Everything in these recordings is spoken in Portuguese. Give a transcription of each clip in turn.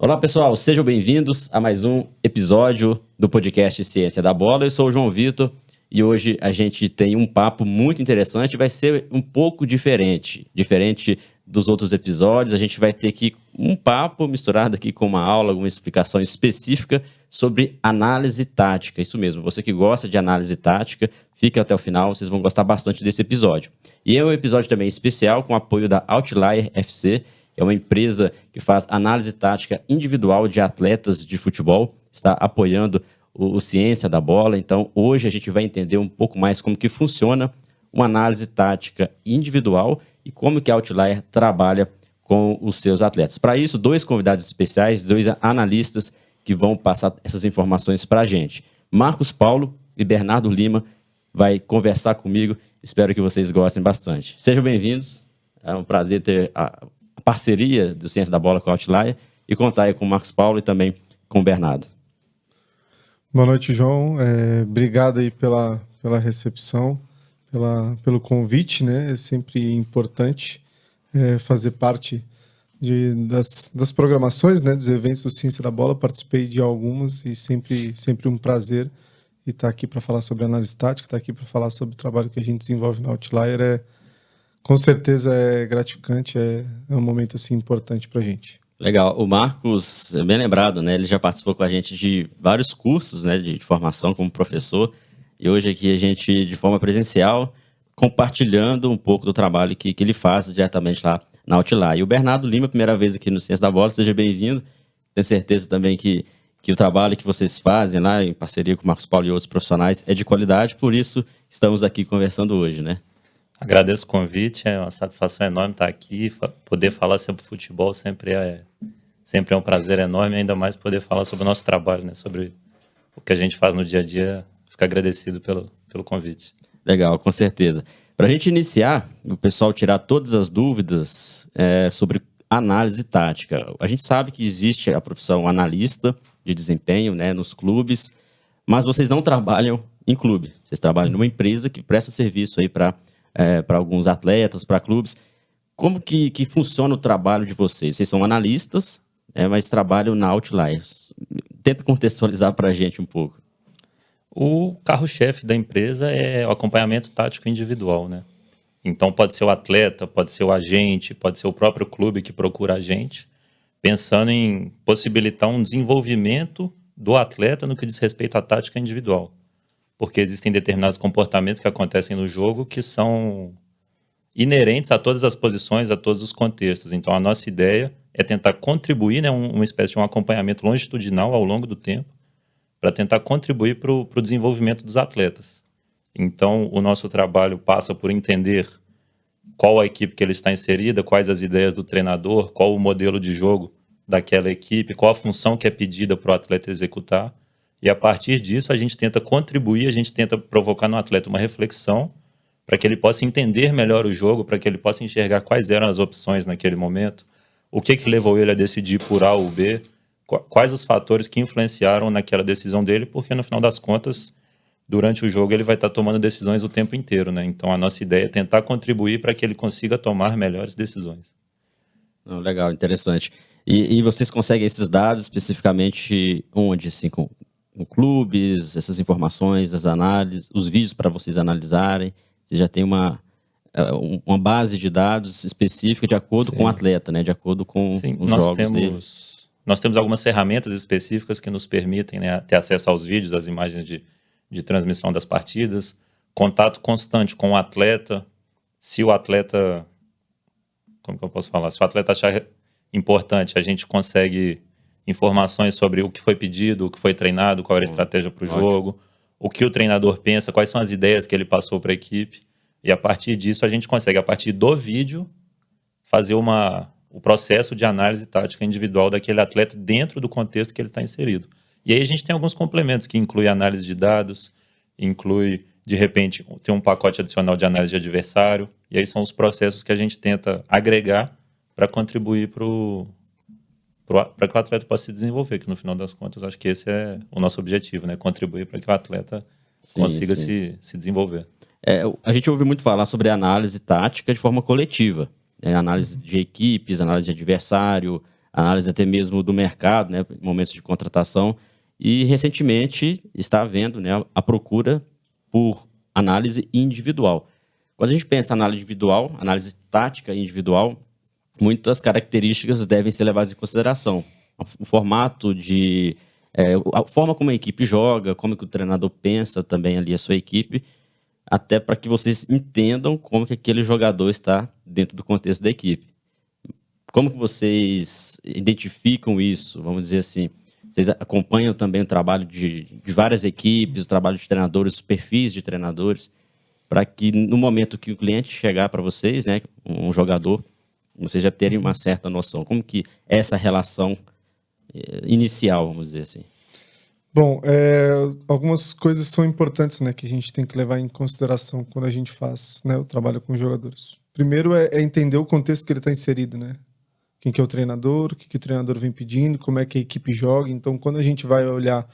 Olá, pessoal, sejam bem-vindos a mais um episódio do podcast Ciência da Bola. Eu sou o João Vitor e hoje a gente tem um papo muito interessante, vai ser um pouco diferente dos outros episódios. A gente vai ter aqui um papo misturado aqui com uma aula, uma explicação específica sobre análise tática. Isso mesmo, você que gosta de análise tática, fica até o final, vocês vão gostar bastante desse episódio. E é um episódio também especial com o apoio da Outlier FC, é uma empresa que faz análise tática individual de atletas de futebol, está apoiando o Ciência da Bola. Então, hoje a gente vai entender um pouco mais como que funciona uma análise tática individual e como que a Outlier trabalha com os seus atletas. Para isso, dois convidados especiais, dois analistas que vão passar essas informações para a gente. Marcos Paulo e Bernardo Lima vai conversar comigo. Espero que vocês gostem bastante. Sejam bem-vindos. É um prazer ter a parceria do Ciência da Bola com a Outlier e contar aí com o Marcos Paulo e também com o Bernardo. Boa noite, João. Obrigado aí pela recepção, pelo convite, né? É sempre importante fazer parte das programações, né? Dos eventos do Ciência da Bola. Participei de algumas e sempre um prazer estar aqui para falar sobre análise tática, estar aqui para falar sobre o trabalho que a gente desenvolve na Outlier. Com certeza é gratificante, é um momento assim, importante para a gente. Legal. O Marcos, é bem lembrado, né? Ele já participou com a gente de vários cursos, né, de formação como professor. E hoje aqui a gente, de forma presencial, compartilhando um pouco do trabalho que ele faz diretamente lá na Outlier. E o Bernardo Lima, primeira vez aqui no Ciência da Bola, seja bem-vindo. Tenho certeza também que o trabalho que vocês fazem lá, em parceria com o Marcos Paulo e outros profissionais, é de qualidade. Por isso, estamos aqui conversando hoje, né? Agradeço o convite, é uma satisfação enorme estar aqui, poder falar sobre futebol sempre é um prazer enorme, ainda mais poder falar sobre o nosso trabalho, né, sobre o que a gente faz no dia a dia. Fico agradecido pelo convite. Legal, com certeza. Para a gente iniciar, o pessoal tirar todas as dúvidas sobre análise tática. A gente sabe que existe a profissão analista de desempenho, né, nos clubes, mas vocês não trabalham em clube, vocês trabalham numa empresa que presta serviço aí para alguns atletas, para clubes. Como que funciona o trabalho de vocês? Vocês são analistas, mas trabalham na Outlier. Tenta contextualizar para a gente um pouco. O carro-chefe da empresa é o acompanhamento tático individual, né? Então pode ser o atleta, pode ser o agente, pode ser o próprio clube que procura a gente, pensando em possibilitar um desenvolvimento do atleta no que diz respeito à tática individual. Porque existem determinados comportamentos que acontecem no jogo que são inerentes a todas as posições, a todos os contextos. Então, a nossa ideia é tentar contribuir, né, uma espécie de um acompanhamento longitudinal ao longo do tempo, para tentar contribuir para o desenvolvimento dos atletas. Então, o nosso trabalho passa por entender qual a equipe que ele está inserida, quais as ideias do treinador, qual o modelo de jogo daquela equipe, qual a função que é pedida para o atleta executar. E a partir disso a gente tenta contribuir, a gente tenta provocar no atleta uma reflexão para que ele possa entender melhor o jogo, para que ele possa enxergar quais eram as opções naquele momento, o que levou ele a decidir por A ou B, quais os fatores que influenciaram naquela decisão dele, porque no final das contas, durante o jogo ele vai estar tomando decisões o tempo inteiro, né? Então a nossa ideia é tentar contribuir para que ele consiga tomar melhores decisões. Legal, interessante. E vocês conseguem esses dados especificamente onde, assim, com clubes, essas informações, as análises, os vídeos para vocês analisarem? Você já tem uma base de dados específica de acordo com o atleta, né? De acordo com os jogos dele. Nós temos algumas ferramentas específicas que nos permitem, né, ter acesso aos vídeos, às imagens de transmissão das partidas, contato constante com o atleta. Se o atleta, como que eu posso falar? Se o atleta achar importante, a gente consegue informações sobre o que foi pedido, o que foi treinado, qual era a estratégia para o jogo, o que o treinador pensa, quais são as ideias que ele passou para a equipe. E a partir disso a gente consegue, a partir do vídeo, fazer o processo de análise tática individual daquele atleta dentro do contexto que ele está inserido. E aí a gente tem alguns complementos que inclui análise de dados, inclui, de repente, tem um pacote adicional de análise de adversário, e aí são os processos que a gente tenta agregar para contribuir para que o atleta possa se desenvolver, que no final das contas acho que esse é o nosso objetivo, né? Contribuir para que o atleta consiga se desenvolver. A gente ouve muito falar sobre análise tática de forma coletiva, análise de equipes, análise de adversário, análise até mesmo do mercado, né, momentos de contratação. E recentemente está havendo, né, a procura por análise individual. Quando a gente pensa em análise individual, análise tática individual, muitas características devem ser levadas em consideração. O formato a forma como a equipe joga, como que o treinador pensa também ali a sua equipe, até para que vocês entendam como que aquele jogador está dentro do contexto da equipe. Como que vocês identificam isso, vamos dizer assim? Vocês acompanham também o trabalho de várias equipes, o trabalho de treinadores, os perfis de treinadores, para que no momento que o cliente chegar para vocês, né, um jogador, vocês já terem uma certa noção. Como que é essa relação inicial, vamos dizer assim? Bom, algumas coisas são importantes, né, que a gente tem que levar em consideração quando a gente faz, né, o trabalho com os jogadores. Primeiro é entender o contexto que ele está inserido, né? Quem que é o treinador, o que o treinador vem pedindo, como é que a equipe joga. Então, quando a gente vai olhar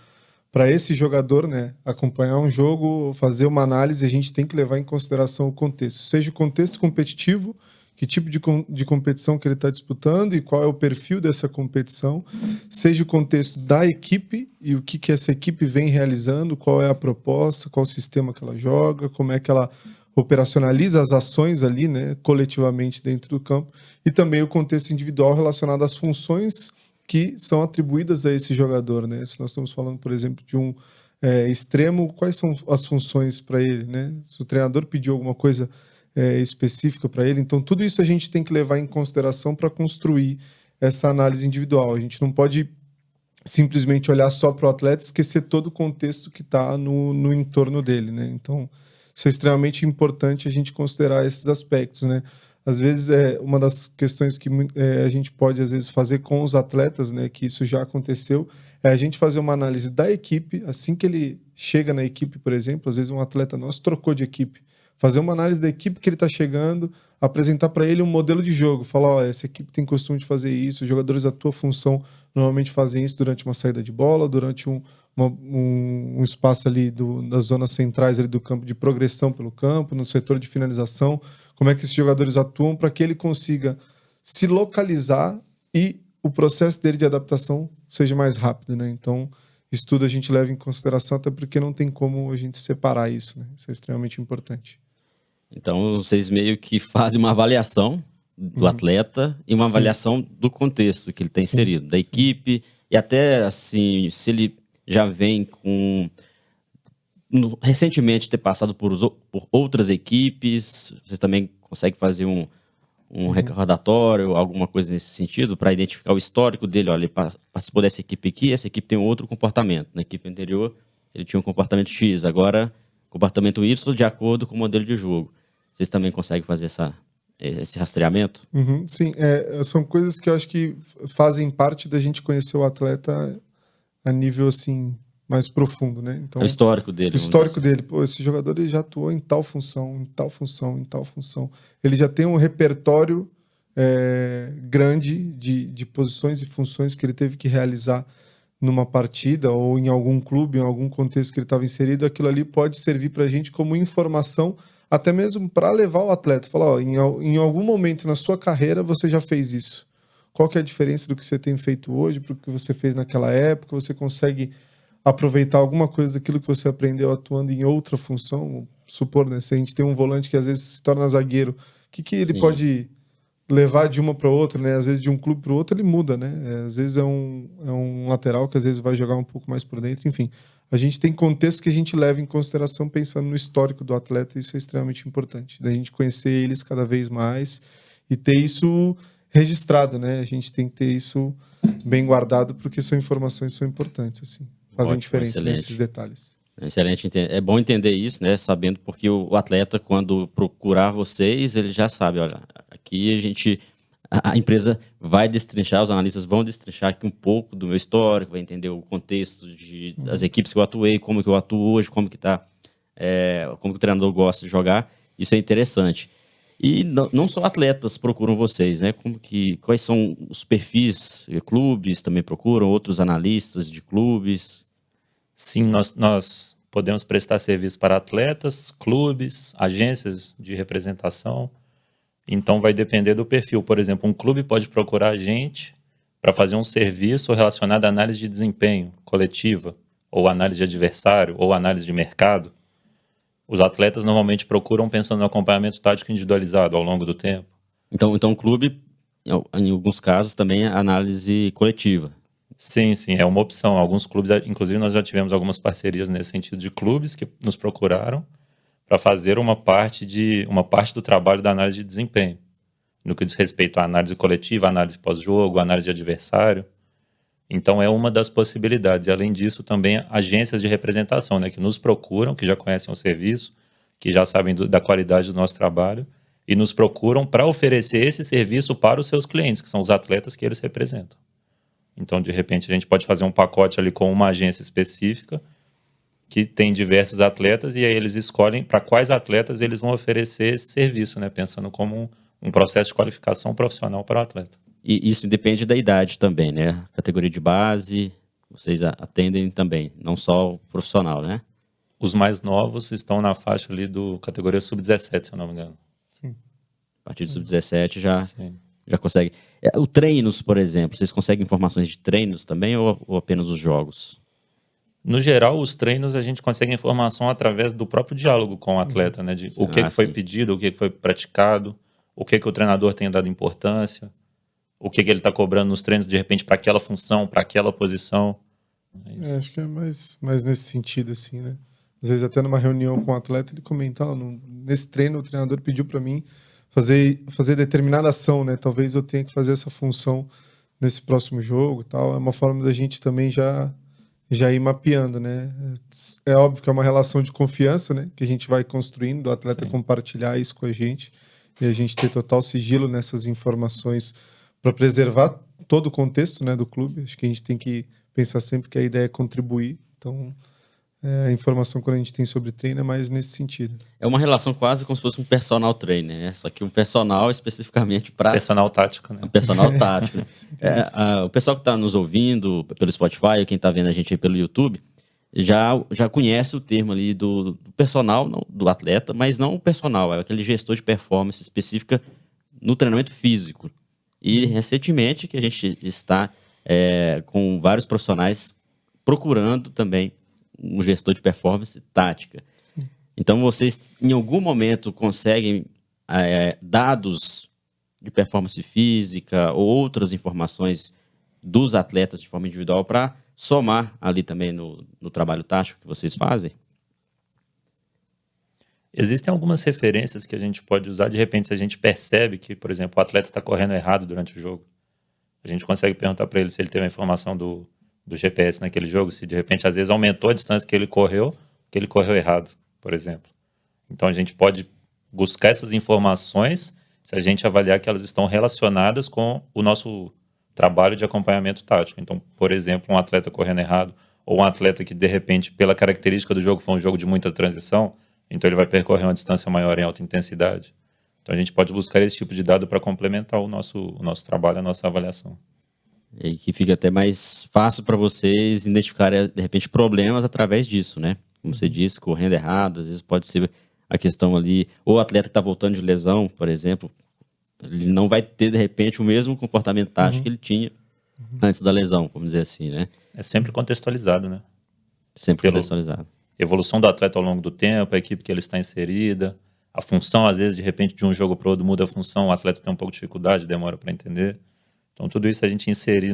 para esse jogador, né, acompanhar um jogo, fazer uma análise, a gente tem que levar em consideração o contexto. Seja o contexto competitivo, que tipo de competição que ele está disputando e qual é o perfil dessa competição, seja o contexto da equipe e o que essa equipe vem realizando, qual é a proposta, qual o sistema que ela joga, como é que ela operacionaliza as ações ali, né, coletivamente dentro do campo, e também o contexto individual relacionado às funções que são atribuídas a esse jogador, né? Se nós estamos falando, por exemplo, de um extremo, quais são as funções para ele, né? Se o treinador pediu alguma coisa específica para ele, então tudo isso a gente tem que levar em consideração para construir essa análise individual. A gente não pode simplesmente olhar só para o atleta e esquecer todo o contexto que está no entorno dele, né? Então, isso é extremamente importante a gente considerar esses aspectos, né? Às vezes, uma das questões que a gente pode, às vezes, fazer com os atletas, né, que isso já aconteceu, é a gente fazer uma análise da equipe, assim que ele chega na equipe, por exemplo, às vezes um atleta nosso trocou de equipe, fazer uma análise da equipe que ele está chegando, apresentar para ele um modelo de jogo, falar, ó, essa equipe tem costume de fazer isso, os jogadores da tua função normalmente fazem isso durante uma saída de bola, durante um espaço ali das zonas centrais ali do campo de progressão pelo campo, no setor de finalização, como é que esses jogadores atuam para que ele consiga se localizar e o processo dele de adaptação seja mais rápido, né? Então, isso tudo a gente leva em consideração, até porque não tem como a gente separar isso, né? Isso é extremamente importante. Então, vocês meio que fazem uma avaliação do atleta e uma avaliação do contexto que ele está inserido, da equipe, e até, assim, se ele já vem recentemente ter passado por outras equipes, vocês também conseguem fazer um recordatório, alguma coisa nesse sentido, para identificar o histórico dele. Olha, ele participou dessa equipe aqui, essa equipe tem outro comportamento. Na equipe anterior, ele tinha um comportamento X, agora comportamento Y de acordo com o modelo de jogo. Vocês também conseguem fazer esse rastreamento? Sim, são coisas que eu acho que fazem parte da gente conhecer o atleta a nível, assim, mais profundo, né? Então, o histórico dele. O histórico dele. Pô, esse jogador ele já atuou em tal função, em tal função, em tal função. Ele já tem um repertório grande de posições e funções que ele teve que realizar numa partida ou em algum clube, em algum contexto que ele estava inserido. Aquilo ali pode servir para a gente como informação, até mesmo para levar o atleta. Falar, ó, em algum momento na sua carreira você já fez isso. Qual que é a diferença do que você tem feito hoje para o que você fez naquela época? Você consegue aproveitar alguma coisa daquilo que você aprendeu atuando em outra função? Supor, né? Se a gente tem um volante que às vezes se torna zagueiro, o que ele pode levar de uma para outra, né? Às vezes de um clube para o outro ele muda, né? Às vezes é um lateral que às vezes vai jogar um pouco mais por dentro, enfim. A gente tem contexto que a gente leva em consideração pensando no histórico do atleta, e isso é extremamente importante, da gente conhecer eles cada vez mais e ter isso registrado, né? A gente tem que ter isso bem guardado, porque são informações que são importantes, assim, fazem diferença nesses detalhes. Excelente. É bom entender isso, né? Sabendo, porque o atleta, quando procurar vocês, ele já sabe, olha, aqui a empresa vai destrinchar, os analistas vão destrinchar aqui um pouco do meu histórico, vai entender o contexto das equipes que eu atuei, como que eu atuo hoje, como que o treinador gosta de jogar. Isso é interessante. E não só atletas procuram vocês, né? Quais são os perfis? Clubes também procuram, outros analistas de clubes? Sim, nós podemos prestar serviço para atletas, clubes, agências de representação. Então vai depender do perfil. Por exemplo, um clube pode procurar a gente para fazer um serviço relacionado à análise de desempenho coletiva, ou análise de adversário, ou análise de mercado, os atletas normalmente procuram pensando no acompanhamento tático individualizado ao longo do tempo. Então o clube, em alguns casos, também é análise coletiva. Sim, é uma opção. Alguns clubes, inclusive nós já tivemos algumas parcerias nesse sentido de clubes que nos procuraram para fazer uma parte do trabalho da análise de desempenho, no que diz respeito à análise coletiva, análise pós-jogo, análise de adversário. Então é uma das possibilidades. E além disso, também agências de representação, né, que nos procuram, que já conhecem o serviço, que já sabem da qualidade do nosso trabalho e nos procuram para oferecer esse serviço para os seus clientes, que são os atletas que eles representam. Então, de repente, a gente pode fazer um pacote ali com uma agência específica que tem diversos atletas e aí eles escolhem para quais atletas eles vão oferecer esse serviço, né, pensando como um processo de qualificação profissional para o atleta. E isso depende da idade também, né? Categoria de base, vocês atendem também, não só o profissional, né? Os mais novos estão na faixa ali do categoria sub-17, se eu não me engano. Sim. A partir do sub-17 já consegue. O treinos, por exemplo, vocês conseguem informações de treinos também ou apenas os jogos? No geral, os treinos a gente consegue informação através do próprio diálogo com o atleta, né? De o que foi pedido, o que foi praticado, o que o treinador tem dado importância, o que ele está cobrando nos treinos, de repente, para aquela função, para aquela posição. Acho que é mais nesse sentido, assim, né? Às vezes, até numa reunião com o atleta, ele comenta, nesse treino, o treinador pediu para mim fazer determinada ação, né? Talvez eu tenha que fazer essa função nesse próximo jogo e tal. É uma forma da gente também já ir mapeando, né? É óbvio que é uma relação de confiança, né? Que a gente vai construindo, do atleta compartilhar isso com a gente e a gente ter total sigilo nessas informações para preservar todo o contexto, né, do clube. Acho que a gente tem que pensar sempre que a ideia é contribuir. Então, a informação que a gente tem sobre treino é mais nesse sentido. É uma relação quase como se fosse um personal trainer, né? Só que um personal especificamente para... Personal tático, né? Um personal tático. O pessoal que está nos ouvindo pelo Spotify, ou quem está vendo a gente aí pelo YouTube, já conhece o termo ali do personal, não, do atleta, mas não o personal, é aquele gestor de performance específica no treinamento físico. E recentemente que a gente está com vários profissionais procurando também um gestor de performance tática. Sim. Então, vocês, em algum momento, conseguem dados de performance física ou outras informações dos atletas de forma individual para somar ali também no trabalho tático que vocês fazem? Existem algumas referências que a gente pode usar. De repente, se a gente percebe que, por exemplo, o atleta está correndo errado durante o jogo, a gente consegue perguntar para ele se ele teve a informação do GPS naquele jogo, se de repente, às vezes, aumentou a distância que ele correu errado, por exemplo. Então, a gente pode buscar essas informações se a gente avaliar que elas estão relacionadas com o nosso trabalho de acompanhamento tático. Então, por exemplo, um atleta correndo errado, ou um atleta que, de repente, pela característica do jogo, foi um jogo de muita transição, então ele vai percorrer uma distância maior em alta intensidade. Então, a gente pode buscar esse tipo de dado para complementar o nosso trabalho, a nossa avaliação. E que fica até mais fácil para vocês identificarem, de repente, problemas através disso, né? Como você disse, correndo errado, às vezes pode ser a questão ali, ou o atleta que está voltando de lesão, por exemplo, ele não vai ter, de repente, o mesmo comportamento tático que ele tinha antes da lesão, vamos dizer assim, né? É sempre contextualizado, né? Sempre contextualizado. Evolução do atleta ao longo do tempo, a equipe que ele está inserida, a função, às vezes, de repente, de um jogo para o outro muda a função, o atleta tem um pouco de dificuldade, demora para entender. Então, tudo isso a gente inserir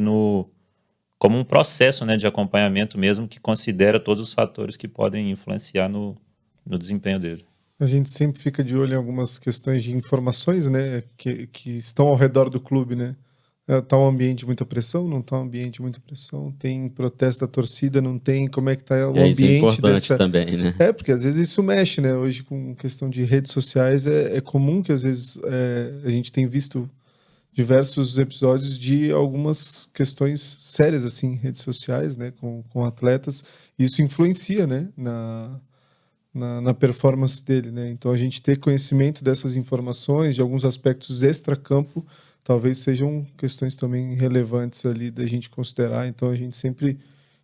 como um processo, né, de acompanhamento mesmo, que considera todos os fatores que podem influenciar no desempenho dele. A gente sempre fica de olho em algumas questões de informações, né, que estão ao redor do clube, né? Está um ambiente de muita pressão? Não está um ambiente de muita pressão? Tem protesto da torcida? Não tem? Como é que está o ambiente? Isso é importante também, né? Porque às vezes isso mexe, né? Hoje, com questão de redes sociais, é comum que às vezes a gente tem visto diversos episódios de algumas questões sérias, assim, em redes sociais, né? Com atletas. Isso influencia, né? Na performance dele, né? Então, a gente ter conhecimento dessas informações, de alguns aspectos extra-campo, talvez sejam questões também relevantes ali da gente considerar. Então, a gente sempre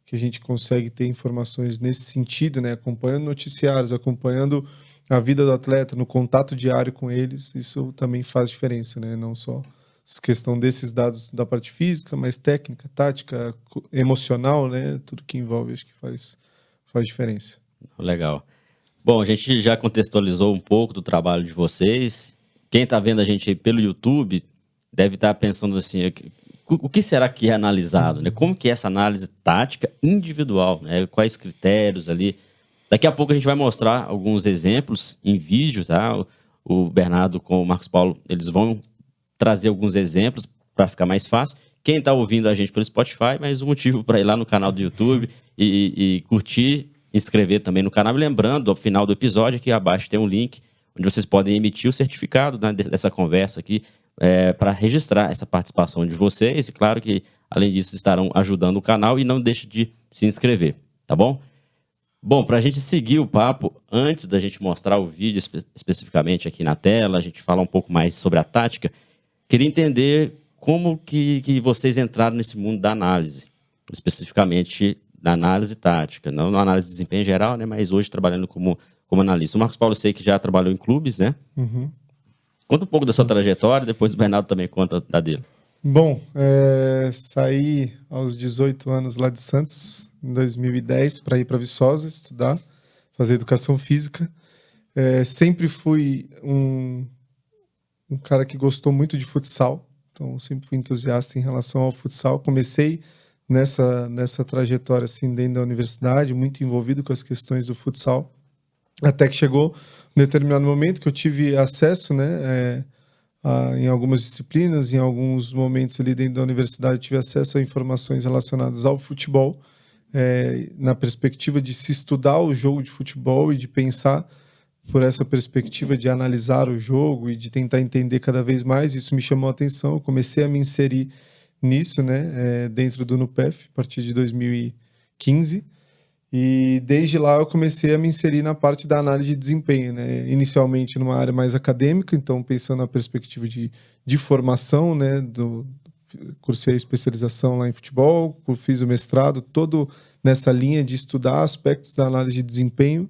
que a gente consegue ter informações nesse sentido, né? Acompanhando noticiários, acompanhando a vida do atleta, no contato diário com eles, isso também faz diferença, né? Não só questão desses dados da parte física, mais técnica, tática, emocional, né? Tudo que envolve, acho que faz diferença. Legal. Bom, a gente já contextualizou um pouco do trabalho de vocês. Quem está vendo a gente aí pelo YouTube deve estar pensando assim, o que será que é analisado, né? Como que é essa análise tática individual, né? Quais critérios ali? Daqui a pouco a gente vai mostrar alguns exemplos em vídeo, tá? O Bernardo com o Marcos Paulo, eles vão trazer alguns exemplos para ficar mais fácil. Quem está ouvindo a gente pelo Spotify, mas o motivo para ir lá no canal do YouTube e curtir, inscrever também no canal. E lembrando, ao final do episódio, aqui abaixo tem um link onde vocês podem emitir o certificado, né, dessa conversa aqui, para registrar essa participação de vocês. E claro que, além disso, estarão ajudando o canal e não deixe de se inscrever, tá bom? Bom, para a gente seguir o papo, antes da gente mostrar o vídeo especificamente aqui na tela, a gente falar um pouco mais sobre a tática, queria entender como que vocês entraram nesse mundo da análise, especificamente da análise tática, não na análise de desempenho geral, né, mas hoje trabalhando como analista. O Marcos Paulo, eu sei que já trabalhou em clubes, né? Uhum. Conta um pouco da sua trajetória, depois o Bernardo também conta da dele. Bom, saí aos 18 anos lá de Santos, em 2010, para ir para Viçosa estudar, fazer educação física. Sempre fui um cara que gostou muito de futsal, então sempre fui entusiasta em relação ao futsal. Comecei nessa trajetória assim, dentro da universidade, muito envolvido com as questões do futsal, até que chegou um determinado momento que eu tive acesso, né, em algumas disciplinas, em alguns momentos ali dentro da universidade, tive acesso a informações relacionadas ao futebol, na perspectiva de se estudar o jogo de futebol e de pensar por essa perspectiva de analisar o jogo e de tentar entender cada vez mais. Isso me chamou a atenção, eu comecei a me inserir nisso, né, dentro do NUPEF, a partir de 2015, e desde lá eu comecei a me inserir na parte da análise de desempenho, né, inicialmente numa área mais acadêmica, então pensando na perspectiva de formação, né, cursei a especialização lá em futebol, fiz o mestrado, todo nessa linha de estudar aspectos da análise de desempenho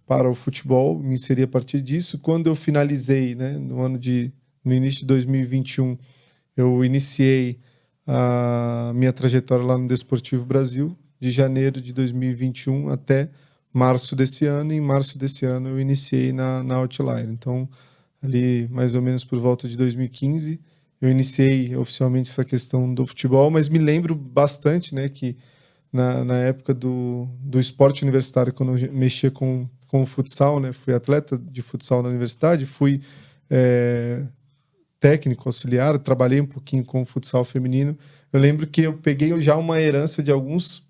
para o futebol, me inseri a partir disso. Quando eu finalizei, né, no início de 2021, eu iniciei a minha trajetória lá no Desportivo Brasil, de janeiro de 2021 até março desse ano. E em março desse ano eu iniciei na Outlier. Então, ali mais ou menos por volta de 2015, eu iniciei oficialmente essa questão do futebol, mas me lembro bastante, né, que na época do esporte universitário, quando eu mexia com o futsal, né, fui atleta de futsal na universidade, fui técnico, auxiliar, trabalhei um pouquinho com o futsal feminino. Eu lembro que eu peguei já uma herança de alguns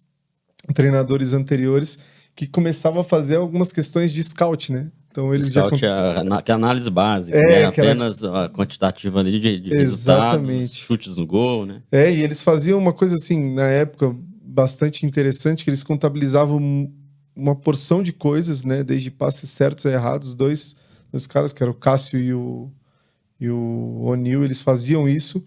treinadores anteriores que começavam a fazer algumas questões de scout, né? Então eles scout que é a análise básica, né? Apenas a quantitativa ali de resultados, chutes no gol, né? E eles faziam uma coisa assim, na época, bastante interessante, que eles contabilizavam uma porção de coisas, né? Desde passes certos e errados, dois caras, que eram o Cássio e o O'Neill, eles faziam isso,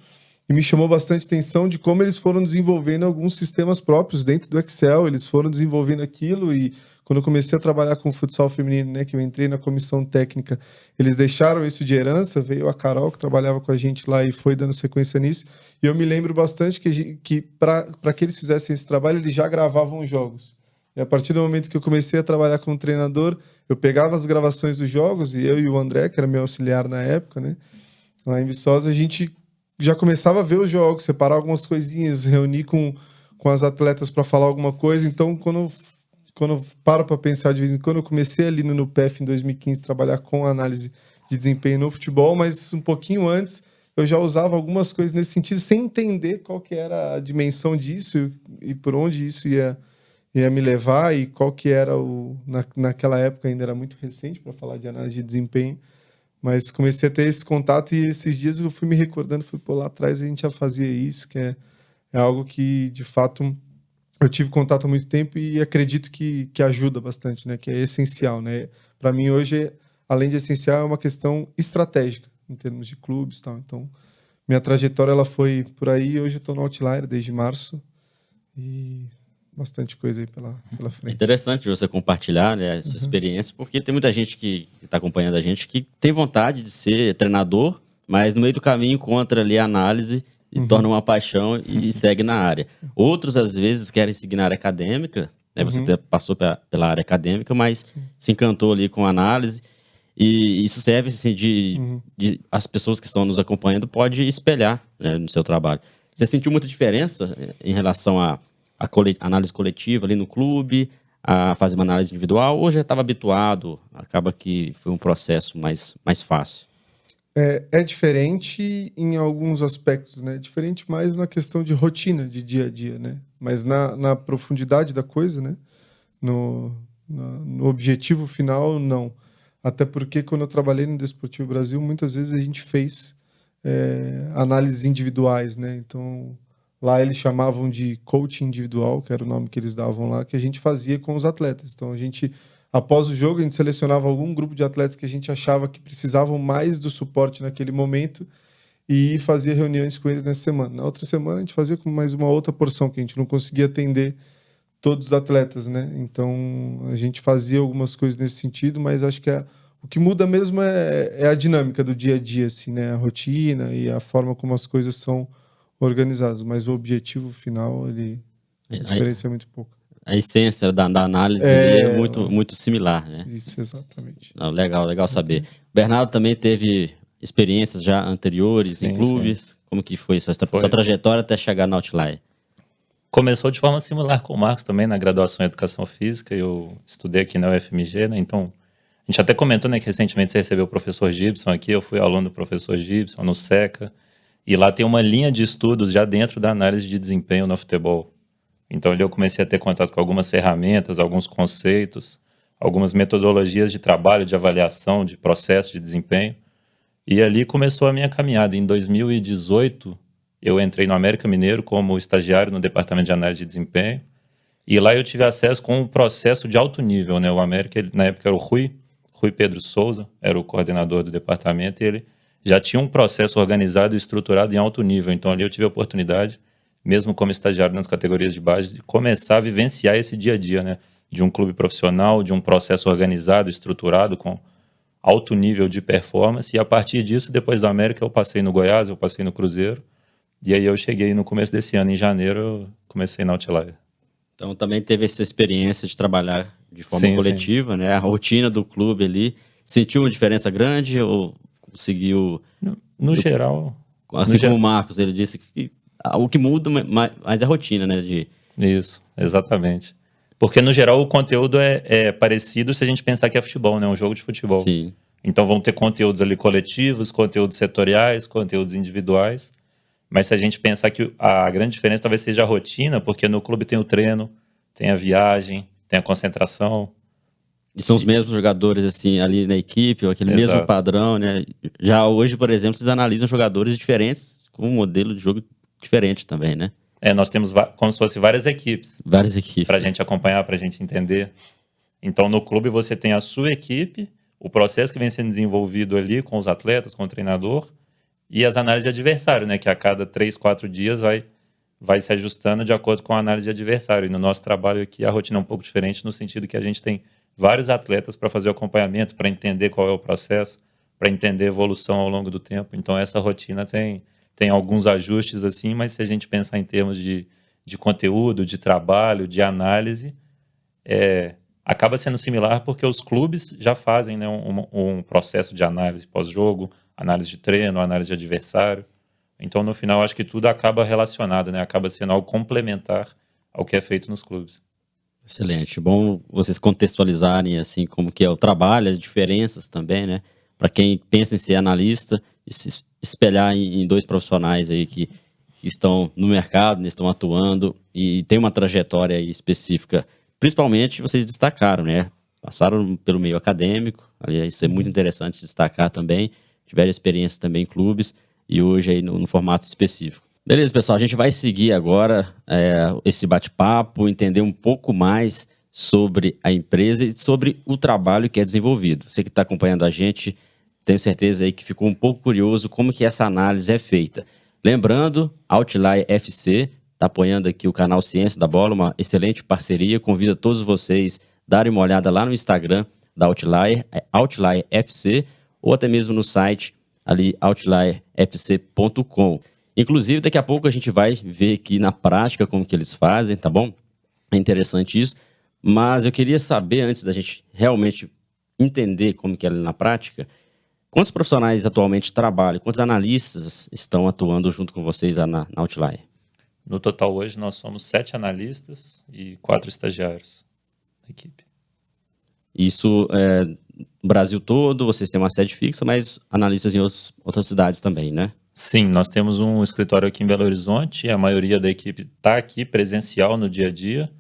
e me chamou bastante atenção de como eles foram desenvolvendo alguns sistemas próprios dentro do Excel, eles foram desenvolvendo aquilo. E quando eu comecei a trabalhar com o futsal feminino, né, que eu entrei na comissão técnica, eles deixaram isso de herança, veio a Carol, que trabalhava com a gente lá, e foi dando sequência nisso, e eu me lembro bastante que para que eles fizessem esse trabalho, eles já gravavam os jogos. E a partir do momento que eu comecei a trabalhar como treinador, eu pegava as gravações dos jogos, e eu e o André, que era meu auxiliar na época, né, lá em Viçosa, a gente já começava a ver os jogos, separar algumas coisinhas, reunir com as atletas para falar alguma coisa. Então, quando eu paro para pensar de vez em quando, eu comecei ali no NUPEF em 2015 trabalhar com análise de desempenho no futebol, mas um pouquinho antes eu já usava algumas coisas nesse sentido, sem entender qual que era a dimensão disso e por onde isso ia me levar, e qual que era naquela época ainda era muito recente para falar de análise de desempenho. Mas comecei a ter esse contato, e esses dias eu fui me recordando, lá atrás a gente já fazia isso, que é algo que, de fato, eu tive contato há muito tempo e acredito que ajuda bastante, né? Que é essencial, né? Para mim, hoje, além de essencial, é uma questão estratégica, em termos de clubes e tal. Então, minha trajetória ela foi por aí. Hoje eu estou no Outlier desde março, e bastante coisa aí pela frente. É interessante você compartilhar, né, a sua experiência, porque tem muita gente que está acompanhando a gente que tem vontade de ser treinador, mas no meio do caminho encontra ali a análise e torna uma paixão e segue na área. Outros, às vezes, querem seguir na área acadêmica, né? Você até passou pela área acadêmica, mas se encantou ali com a análise. E isso serve, assim, as pessoas que estão nos acompanhando podem espelhar, né, no seu trabalho. Você sentiu muita diferença em relação à análise coletiva ali no clube, a fazer uma análise individual, ou já estava habituado, acaba que foi um processo mais fácil? É diferente em alguns aspectos, né? Diferente mais na questão de rotina, de dia a dia, né? Mas na profundidade da coisa, né? No objetivo final, não. Até porque quando eu trabalhei no Desportivo Brasil, muitas vezes a gente fez análises individuais, né? Então, lá eles chamavam de coaching individual, que era o nome que eles davam lá, que a gente fazia com os atletas. Então, após o jogo, a gente selecionava algum grupo de atletas que a gente achava que precisavam mais do suporte naquele momento e fazia reuniões com eles nessa semana. Na outra semana, a gente fazia com mais uma outra porção, que a gente não conseguia atender todos os atletas, né? Então, a gente fazia algumas coisas nesse sentido, mas acho que o que muda mesmo é a dinâmica do dia a dia, assim, né? A rotina e a forma como as coisas são organizadas. Mas o objetivo final, a diferença é muito pouca. A essência da análise é muito similar, né? Isso, exatamente. Não, legal saber. Bernardo também teve experiências já anteriores em clubes. Sim. Como que foi sua trajetória até chegar na Outlier? Começou de forma similar com o Marcos também, na graduação em Educação Física. Eu estudei aqui na UFMG, né? Então, a gente até comentou, né, que recentemente você recebeu o professor Gibson aqui. Eu fui aluno do professor Gibson no SECA. E lá tem uma linha de estudos já dentro da análise de desempenho no futebol. Então, ali eu comecei a ter contato com algumas ferramentas, alguns conceitos, algumas metodologias de trabalho, de avaliação, de processo de desempenho. E ali começou a minha caminhada. Em 2018... eu entrei no América Mineiro como estagiário no Departamento de Análise de Desempenho. E lá eu tive acesso com um processo de alto nível, né? O América, na época, era o Rui Pedro Souza, era o coordenador do departamento, e ele já tinha um processo organizado e estruturado em alto nível. Então, ali eu tive a oportunidade, mesmo como estagiário nas categorias de base, de começar a vivenciar esse dia a dia, né? De um clube profissional, de um processo organizado, estruturado, com alto nível de performance. E a partir disso, depois do América, eu passei no Goiás, eu passei no Cruzeiro. E aí eu cheguei no começo desse ano, em janeiro, eu comecei na Outlier. Então também teve essa experiência de trabalhar de forma coletiva, né? A rotina do clube ali. Sentiu uma diferença grande ou conseguiu... No geral... Assim como o Marcos, ele disse que o que muda mais é a rotina, né? Isso, exatamente. Porque no geral o conteúdo é parecido se a gente pensar que é futebol, né? Um jogo de futebol. Sim. Então vão ter conteúdos ali coletivos, conteúdos setoriais, conteúdos individuais. Mas se a gente pensar que a grande diferença talvez seja a rotina, porque no clube tem o treino, tem a viagem, tem a concentração. E são os mesmos jogadores, assim, ali na equipe, aquele mesmo padrão, né? Já hoje, por exemplo, vocês analisam jogadores diferentes, com um modelo de jogo diferente também, né? Nós temos como se fosse várias equipes. Várias equipes. Para a gente acompanhar, para a gente entender. Então, no clube, você tem a sua equipe, o processo que vem sendo desenvolvido ali com os atletas, com o treinador, e as análises de adversário, né? Que a cada 3, 4 dias vai se ajustando de acordo com a análise de adversário. E no nosso trabalho aqui, a rotina é um pouco diferente, no sentido que a gente tem vários atletas para fazer o acompanhamento, para entender qual é o processo, para entender a evolução ao longo do tempo. Então, essa rotina tem alguns ajustes, assim, mas se a gente pensar em termos de conteúdo, de trabalho, de análise, acaba sendo similar porque os clubes já fazem, né, um processo de análise pós-jogo, análise de treino, análise de adversário. Então, no final, acho que tudo acaba relacionado, né? Acaba sendo algo complementar ao que é feito nos clubes. Excelente. Bom vocês contextualizarem assim como que é o trabalho, as diferenças também, né? Para quem pensa em ser analista e se espelhar em dois profissionais aí que estão no mercado, estão atuando e tem uma trajetória aí específica. Principalmente, vocês destacaram, né? Passaram pelo meio acadêmico, aliás, isso é muito interessante destacar também. Tiveram experiência também em clubes e hoje aí no formato específico. Beleza, pessoal, a gente vai seguir agora esse bate-papo, entender um pouco mais sobre a empresa e sobre o trabalho que é desenvolvido. Você que está acompanhando a gente, tenho certeza aí que ficou um pouco curioso como que essa análise é feita. Lembrando, Outlier FC está apoiando aqui o canal Ciência da Bola, uma excelente parceria. Convido a todos vocês a darem uma olhada lá no Instagram da Outlier, Outlier FC, ou até mesmo no site ali outlierfc.com. Inclusive, daqui a pouco a gente vai ver aqui na prática como que eles fazem, tá bom? É interessante isso. Mas eu queria saber, antes da gente realmente entender como que é na prática, quantos profissionais atualmente trabalham, quantos analistas estão atuando junto com vocês lá na Outlier? No total, hoje, nós somos 7 analistas e 4 estagiários da equipe. Isso é no Brasil todo, vocês têm uma sede fixa, mas analistas em outras cidades também, né? Sim, nós temos um escritório aqui em Belo Horizonte, a maioria da equipe está aqui presencial no dia a dia,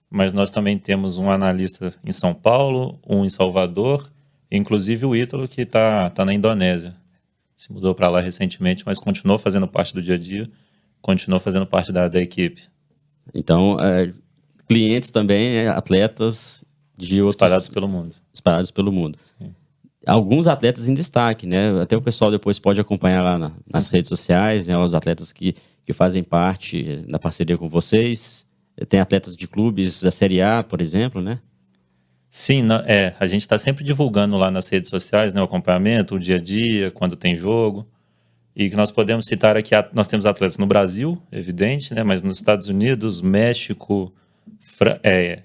mas nós também temos um analista em São Paulo, um em Salvador, inclusive o Ítalo, que tá na Indonésia. Se mudou para lá recentemente, mas continuou fazendo parte do dia a dia, continuou fazendo parte da equipe. Então, clientes também, atletas de outros... Espalhados pelo mundo. Espalhados pelo mundo. Sim. Alguns atletas em destaque, né? Até o pessoal depois pode acompanhar lá nas redes sociais, né? Os atletas que fazem parte da parceria com vocês. Tem atletas de clubes da Série A, por exemplo, né? Sim, a gente está sempre divulgando lá nas redes sociais, né, o acompanhamento, o dia a dia, quando tem jogo. E que nós podemos citar aqui, nós temos atletas no Brasil, evidente, né, mas nos Estados Unidos, México,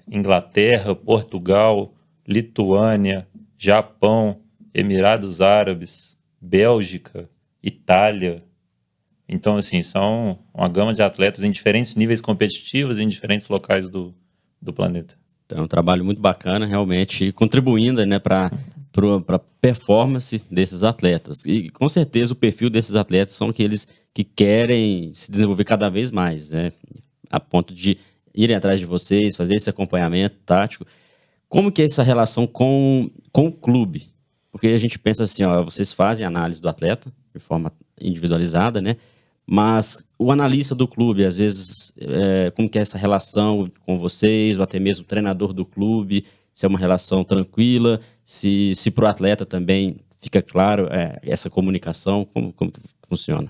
Inglaterra, Portugal, Lituânia, Japão, Emirados Árabes, Bélgica, Itália. Então, assim, são uma gama de atletas em diferentes níveis competitivos em diferentes locais do planeta. Então, é um trabalho muito bacana, realmente, contribuindo, né, para a performance desses atletas. E, com certeza, o perfil desses atletas são aqueles que querem se desenvolver cada vez mais, né, a ponto de irem atrás de vocês, fazer esse acompanhamento tático. Como que é essa relação com o clube? Porque a gente pensa assim, ó, vocês fazem análise do atleta de forma individualizada, né? Mas o analista do clube, às vezes, como que é essa relação com vocês, ou até mesmo o treinador do clube, se é uma relação tranquila, se para o atleta também fica claro essa comunicação, como que funciona?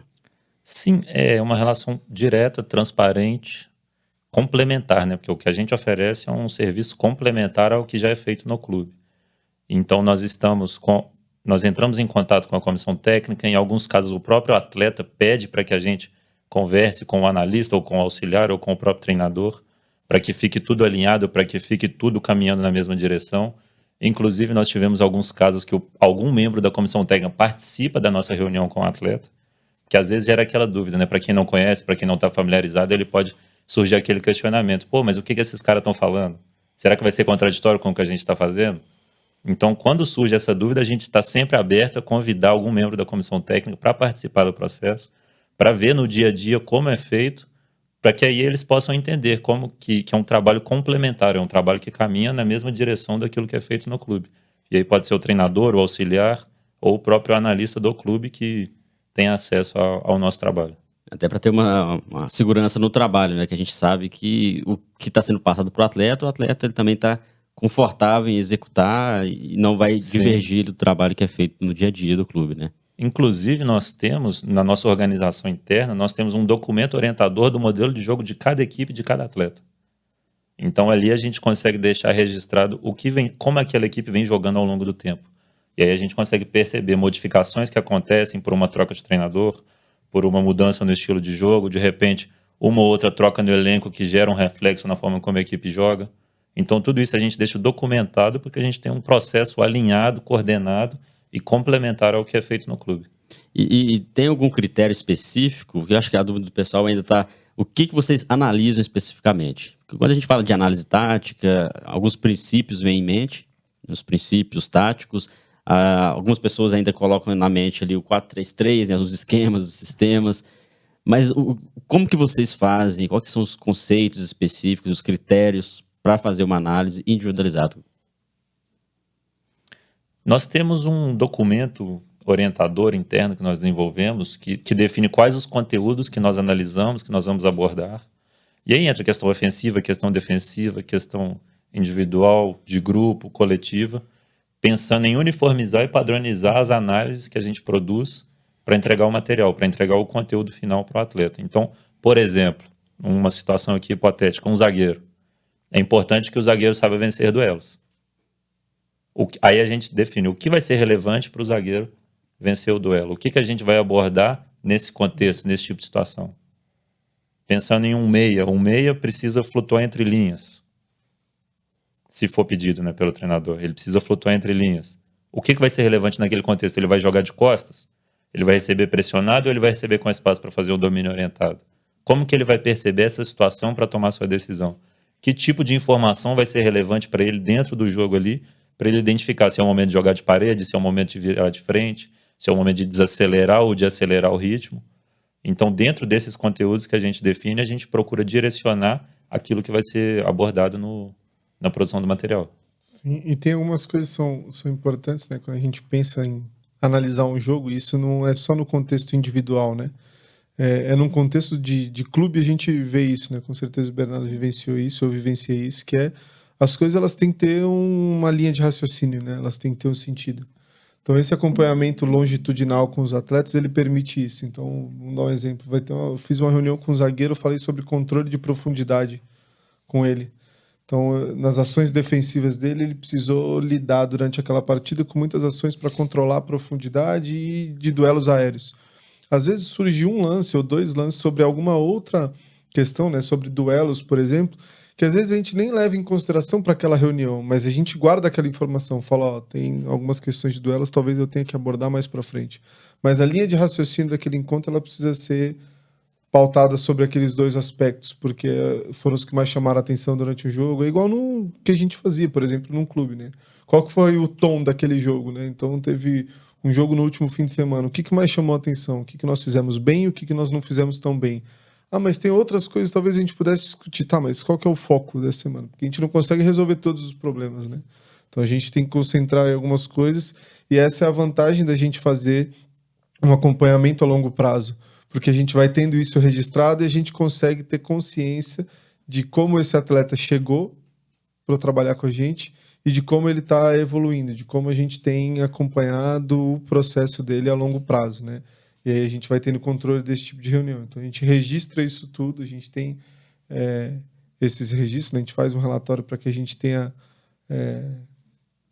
Sim, é uma relação direta, transparente, complementar, né? Porque o que a gente oferece é um serviço complementar ao que já é feito no clube. Então, nós entramos em contato com a comissão técnica, em alguns casos o próprio atleta pede para que a gente converse com o analista, ou com o auxiliar, ou com o próprio treinador, para que fique tudo alinhado, para que fique tudo caminhando na mesma direção. Inclusive, nós tivemos alguns casos que algum membro da comissão técnica participa da nossa reunião com o atleta, que às vezes gera aquela dúvida, né? Para quem não conhece, para quem não está familiarizado, ele pode surgir aquele questionamento. Pô, mas o que esses caras estão falando? Será que vai ser contraditório com o que a gente está fazendo? Então, quando surge essa dúvida, a gente está sempre aberto a convidar algum membro da comissão técnica para participar do processo, para ver no dia a dia como é feito, para que aí eles possam entender como que é um trabalho complementar, é um trabalho que caminha na mesma direção daquilo que é feito no clube. E aí pode ser o treinador, o auxiliar, ou o próprio analista do clube que tem acesso ao nosso trabalho. Até para ter uma segurança no trabalho, né? Que a gente sabe que o que está sendo passado para o atleta ele também está confortável em executar e não vai divergir do trabalho que é feito no dia a dia do clube, né? Inclusive, nós temos, na nossa organização interna, nós temos um documento orientador do modelo de jogo de cada equipe, de cada atleta. Então, ali a gente consegue deixar registrado como aquela equipe vem jogando ao longo do tempo. E aí a gente consegue perceber modificações que acontecem por uma troca de treinador, por uma mudança no estilo de jogo, de repente, uma ou outra troca no elenco que gera um reflexo na forma como a equipe joga. Então, tudo isso a gente deixa documentado porque a gente tem um processo alinhado, coordenado e complementar ao que é feito no clube. E tem algum critério específico? Eu acho que a dúvida do pessoal ainda está... O que vocês analisam especificamente? Porque quando a gente fala de análise tática, alguns princípios vêm em mente, os princípios táticos. Algumas pessoas ainda colocam na mente ali o 4-3-3, né, os esquemas, os sistemas. Mas como que vocês fazem? Quais são os conceitos específicos, os critérios para fazer uma análise individualizada? Nós temos um documento orientador interno que nós desenvolvemos que define quais os conteúdos que nós analisamos, que nós vamos abordar. E aí entra a questão ofensiva, questão defensiva, questão individual, de grupo, coletiva, pensando em uniformizar e padronizar as análises que a gente produz para entregar o material, para entregar o conteúdo final para o atleta. Então, por exemplo, uma situação aqui hipotética, um zagueiro. É importante que o zagueiro saiba vencer duelos. Aí a gente define o que vai ser relevante para o zagueiro vencer o duelo. O que a gente vai abordar nesse contexto, nesse tipo de situação? Pensando em um meia precisa flutuar entre linhas. Se for pedido, né, pelo treinador, ele precisa flutuar entre linhas. O que vai ser relevante naquele contexto? Ele vai jogar de costas? Ele vai receber pressionado ou ele vai receber com espaço para fazer um domínio orientado? Como que ele vai perceber essa situação para tomar sua decisão? Que tipo de informação vai ser relevante para ele dentro do jogo ali, para ele identificar se é o momento de jogar de parede, se é o momento de virar de frente, se é o momento de desacelerar ou de acelerar o ritmo? Então, dentro desses conteúdos que a gente define, a gente procura direcionar aquilo que vai ser abordado na produção do material. Sim, e tem algumas coisas que são importantes, né? Quando a gente pensa em analisar um jogo, isso não é só no contexto individual, né? É num contexto de clube a gente vê isso, né? Com certeza o Bernardo vivenciou isso, eu vivenciei isso, que é as coisas elas têm que ter uma linha de raciocínio, né? Elas têm que ter um sentido. Então esse acompanhamento longitudinal com os atletas, ele permite isso. Então, vamos dar um exemplo. Eu fiz uma reunião com um zagueiro, falei sobre controle de profundidade com ele. Então, nas ações defensivas dele, ele precisou lidar durante aquela partida com muitas ações para controlar a profundidade e de duelos aéreos. Às vezes surgiu um lance ou dois lances sobre alguma outra questão, né, sobre duelos, por exemplo, que às vezes a gente nem leva em consideração para aquela reunião, mas a gente guarda aquela informação, fala, ó, tem algumas questões de duelos, talvez eu tenha que abordar mais para frente. Mas a linha de raciocínio daquele encontro, ela precisa ser pautada sobre aqueles dois aspectos, porque foram os que mais chamaram a atenção durante o jogo. É igual no que a gente fazia, por exemplo, num clube, né? Qual que foi o tom daquele jogo, né? Então teve um jogo no último fim de semana. O que mais chamou a atenção? O que nós fizemos bem e o que nós não fizemos tão bem? Ah, mas tem outras coisas, talvez a gente pudesse discutir. Tá, mas qual que é o foco dessa semana? Porque a gente não consegue resolver todos os problemas, né? Então a gente tem que concentrar em algumas coisas e essa é a vantagem da gente fazer um acompanhamento a longo prazo, porque a gente vai tendo isso registrado e a gente consegue ter consciência de como esse atleta chegou para trabalhar com a gente e de como ele está evoluindo, de como a gente tem acompanhado o processo dele a longo prazo, né? E aí a gente vai tendo controle desse tipo de reunião. Então a gente registra isso tudo, a gente tem esses registros, né? A gente faz um relatório para que a gente tenha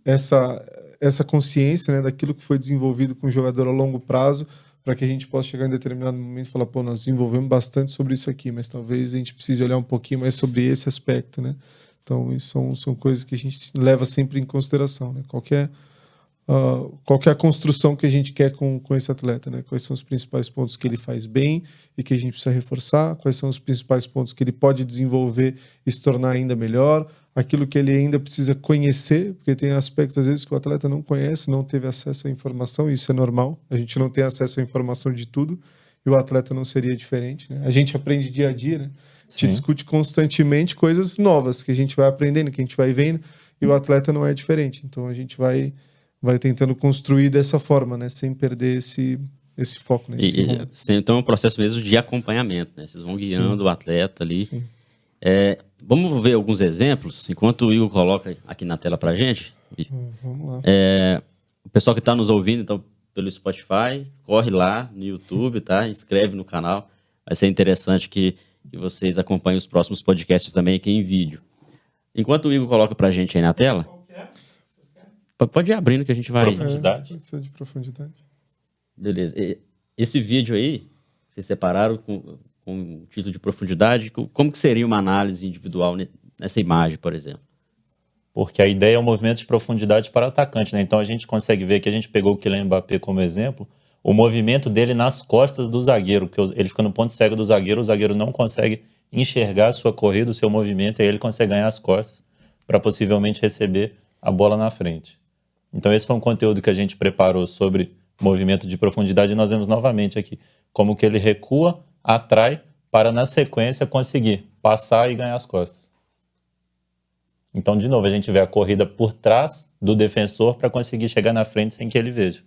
essa consciência, né, daquilo que foi desenvolvido com o jogador a longo prazo, para que a gente possa chegar em determinado momento e falar, pô, nós desenvolvemos bastante sobre isso aqui, mas talvez a gente precise olhar um pouquinho mais sobre esse aspecto, né? Então, isso são coisas que a gente leva sempre em consideração, né? Qual que é a construção que a gente quer com esse atleta, né? Quais são os principais pontos que ele faz bem e que a gente precisa reforçar, quais são os principais pontos que ele pode desenvolver e se tornar ainda melhor, aquilo que ele ainda precisa conhecer, porque tem aspectos, às vezes, que o atleta não conhece, não teve acesso à informação, e isso é normal, a gente não tem acesso à informação de tudo, e o atleta não seria diferente, né? A gente aprende dia a dia, né? A gente discute constantemente coisas novas, que a gente vai aprendendo, que a gente vai vendo, e o atleta não é diferente, então a gente vai tentando construir dessa forma, né? Sem perder esse foco, né? Então é um processo mesmo de acompanhamento, né? Vocês vão guiando o atleta ali. Sim. Vamos ver alguns exemplos, enquanto o Igor coloca aqui na tela pra gente. Vamos lá. O pessoal que está nos ouvindo, então, pelo Spotify, corre lá no YouTube, tá? Inscreve no canal. Vai ser interessante que vocês acompanhem os próximos podcasts também aqui em vídeo. Enquanto o Igor coloca pra gente aí na tela... Pode ir abrindo que a gente vai... Profundidade. Pode ser de profundidade. Beleza. Esse vídeo aí, vocês separaram com o título de profundidade. Como que seria uma análise individual nessa imagem, por exemplo? Porque a ideia é o movimento de profundidade para o atacante, né? Então a gente consegue ver que a gente pegou o Kylian Mbappé como exemplo, o movimento dele nas costas do zagueiro, que ele fica no ponto cego do zagueiro, o zagueiro não consegue enxergar a sua corrida, o seu movimento, e aí ele consegue ganhar as costas para possivelmente receber a bola na frente. Então esse foi um conteúdo que a gente preparou sobre movimento de profundidade e nós vemos novamente aqui como que ele recua, atrai para na sequência conseguir passar e ganhar as costas. Então de novo a gente vê a corrida por trás do defensor para conseguir chegar na frente sem que ele veja.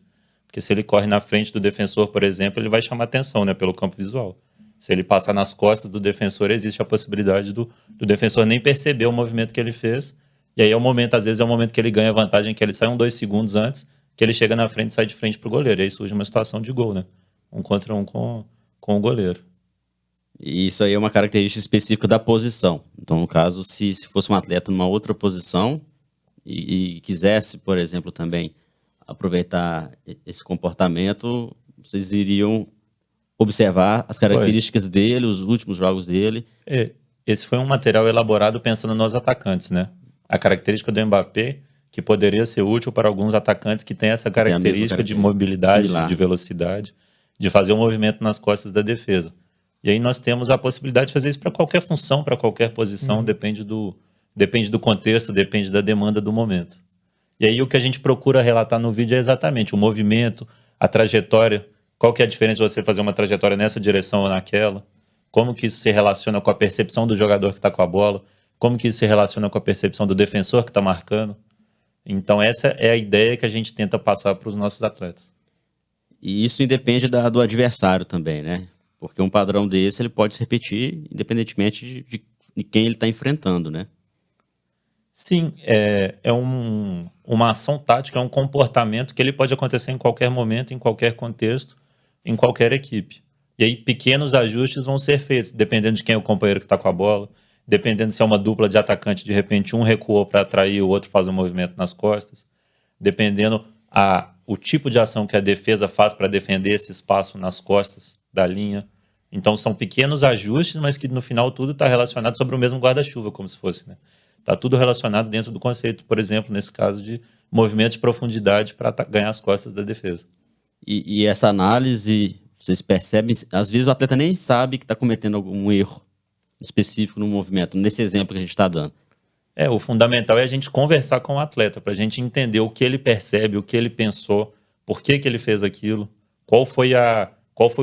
Porque se ele corre na frente do defensor, por exemplo, ele vai chamar atenção, né, pelo campo visual. Se ele passar nas costas do defensor, existe a possibilidade do defensor nem perceber o movimento que ele fez. E aí é o momento, às vezes é o momento que ele ganha vantagem, que ele sai 2 segundos antes, que ele chega na frente e sai de frente pro goleiro. E aí surge uma situação de gol, né? 1 contra 1 com o goleiro. E isso aí é uma característica específica da posição. Então, no caso, se fosse um atleta numa outra posição e quisesse, por exemplo, também aproveitar esse comportamento, vocês iriam observar as características dele, os últimos jogos dele. Esse foi um material elaborado pensando nos atacantes, né? A característica do Mbappé, que poderia ser útil para alguns atacantes que têm essa característica de mobilidade, de velocidade, de fazer um movimento nas costas da defesa. E aí nós temos a possibilidade de fazer isso para qualquer função, para qualquer posição, depende do contexto, depende da demanda do momento. E aí o que a gente procura relatar no vídeo é exatamente o movimento, a trajetória, qual que é a diferença de você fazer uma trajetória nessa direção ou naquela, como que isso se relaciona com a percepção do jogador que está com a bola, como que isso se relaciona com a percepção do defensor que está marcando. Então essa é a ideia que a gente tenta passar para os nossos atletas. E isso independe do adversário também, né? Porque um padrão desse ele pode se repetir independentemente de quem ele está enfrentando, né? Sim, é uma ação tática, é um comportamento que ele pode acontecer em qualquer momento, em qualquer contexto, em qualquer equipe. E aí pequenos ajustes vão ser feitos, dependendo de quem é o companheiro que está com a bola, dependendo se é uma dupla de atacante, de repente um recuou para atrair, o outro faz um movimento nas costas, dependendo o tipo de ação que a defesa faz para defender esse espaço nas costas da linha. Então são pequenos ajustes, mas que no final tudo está relacionado sobre o mesmo guarda-chuva, como se fosse, né? Está tudo relacionado dentro do conceito, por exemplo, nesse caso de movimento de profundidade para ganhar as costas da defesa. E essa análise, vocês percebem, às vezes o atleta nem sabe que está cometendo algum erro específico no movimento, nesse exemplo que a gente está dando. O fundamental é a gente conversar com o atleta, para a gente entender o que ele percebe, o que ele pensou, por que ele fez aquilo, qual foi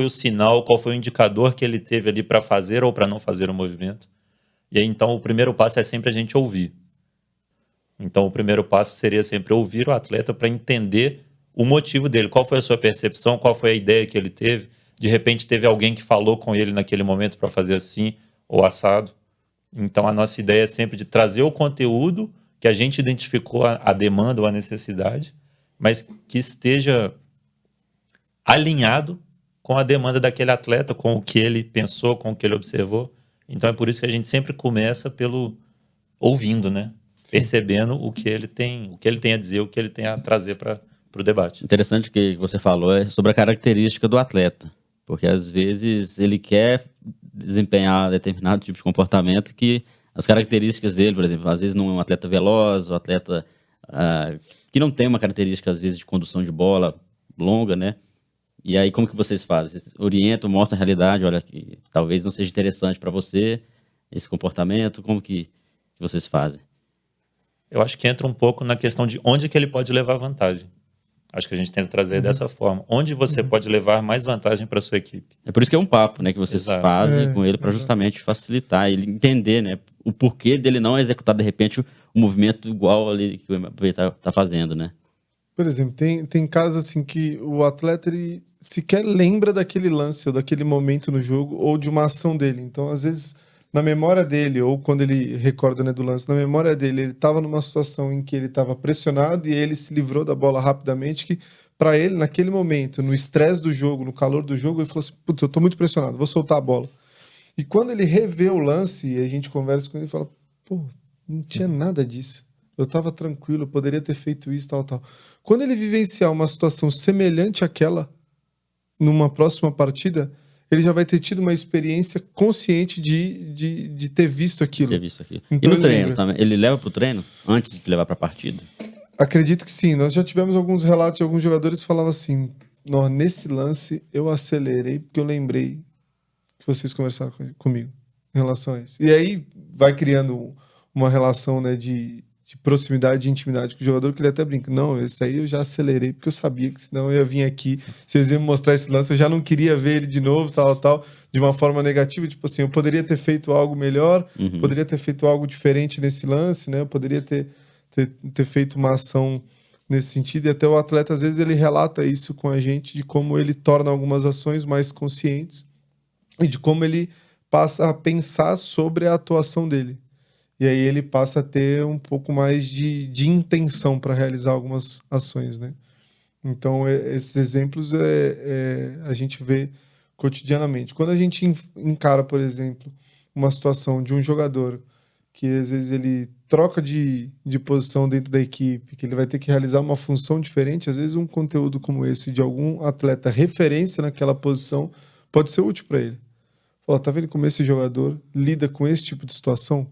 o sinal, qual foi o indicador que ele teve ali para fazer ou para não fazer o movimento. E aí, então, o primeiro passo é sempre a gente ouvir. Então, o primeiro passo seria sempre ouvir o atleta para entender o motivo dele, qual foi a sua percepção, qual foi a ideia que ele teve. De repente, teve alguém que falou com ele naquele momento para fazer assim ou assado. Então, a nossa ideia é sempre de trazer o conteúdo que a gente identificou a demanda ou a necessidade, mas que esteja alinhado com a demanda daquele atleta, com o que ele pensou, com o que ele observou. Então é por isso que a gente sempre começa pelo ouvindo, né? Sim. Percebendo o que ele tem a dizer, o que ele tem a trazer para o debate. Interessante o que você falou é sobre a característica do atleta, porque às vezes ele quer desempenhar determinado tipo de comportamento que as características dele, por exemplo, às vezes não é um atleta veloz, um atleta que não tem uma característica às vezes de condução de bola longa, né? E aí, como que vocês fazem? Vocês orientam, mostram a realidade, olha, que talvez não seja interessante para você esse comportamento, como que vocês fazem? Eu acho que entra um pouco na questão de onde que ele pode levar vantagem. Acho que a gente tenta trazer dessa forma. Onde você pode levar mais vantagem para a sua equipe. É por isso que é um papo, né, que vocês fazem com ele para justamente facilitar, ele entender, né, o porquê dele não executar, de repente, o movimento igual ali que o Mbappé tá fazendo, né? Por exemplo, tem casos assim que o atleta ele sequer lembra daquele lance ou daquele momento no jogo ou de uma ação dele. Então, às vezes, na memória dele, ou quando ele recorda, né, do lance, na memória dele, ele estava numa situação em que ele estava pressionado e ele se livrou da bola rapidamente, que para ele, naquele momento, no estresse do jogo, no calor do jogo, ele falou assim, putz, eu estou muito pressionado, vou soltar a bola. E quando ele revê o lance e a gente conversa com ele, ele fala, pô, não tinha nada disso. Eu estava tranquilo, eu poderia ter feito isso, tal. Quando ele vivenciar uma situação semelhante àquela, numa próxima partida, ele já vai ter tido uma experiência consciente de ter visto aquilo. Então, e no treino também? Ele leva para o treino antes de levar para a partida? Acredito que sim. Nós já tivemos alguns relatos de alguns jogadores que falavam assim, nesse lance eu acelerei porque eu lembrei que vocês conversaram comigo em relação a isso. E aí vai criando uma relação, né, de proximidade, de intimidade com o jogador, que ele até brinca, não, esse aí eu já acelerei, porque eu sabia que senão eu ia vir aqui, se eles iam me mostrar esse lance, eu já não queria ver ele de novo, tal, de uma forma negativa, tipo assim, eu poderia ter feito algo melhor, poderia ter feito algo diferente nesse lance, né, eu poderia ter feito uma ação nesse sentido, e até o atleta, às vezes, ele relata isso com a gente, de como ele torna algumas ações mais conscientes, e de como ele passa a pensar sobre a atuação dele. E aí ele passa a ter um pouco mais de intenção para realizar algumas ações, né? Então, esses exemplos a gente vê cotidianamente. Quando a gente encara, por exemplo, uma situação de um jogador que às vezes ele troca de posição dentro da equipe, que ele vai ter que realizar uma função diferente, às vezes um conteúdo como esse de algum atleta referência naquela posição pode ser útil para ele. Fala, tá vendo como esse jogador lida com esse tipo de situação?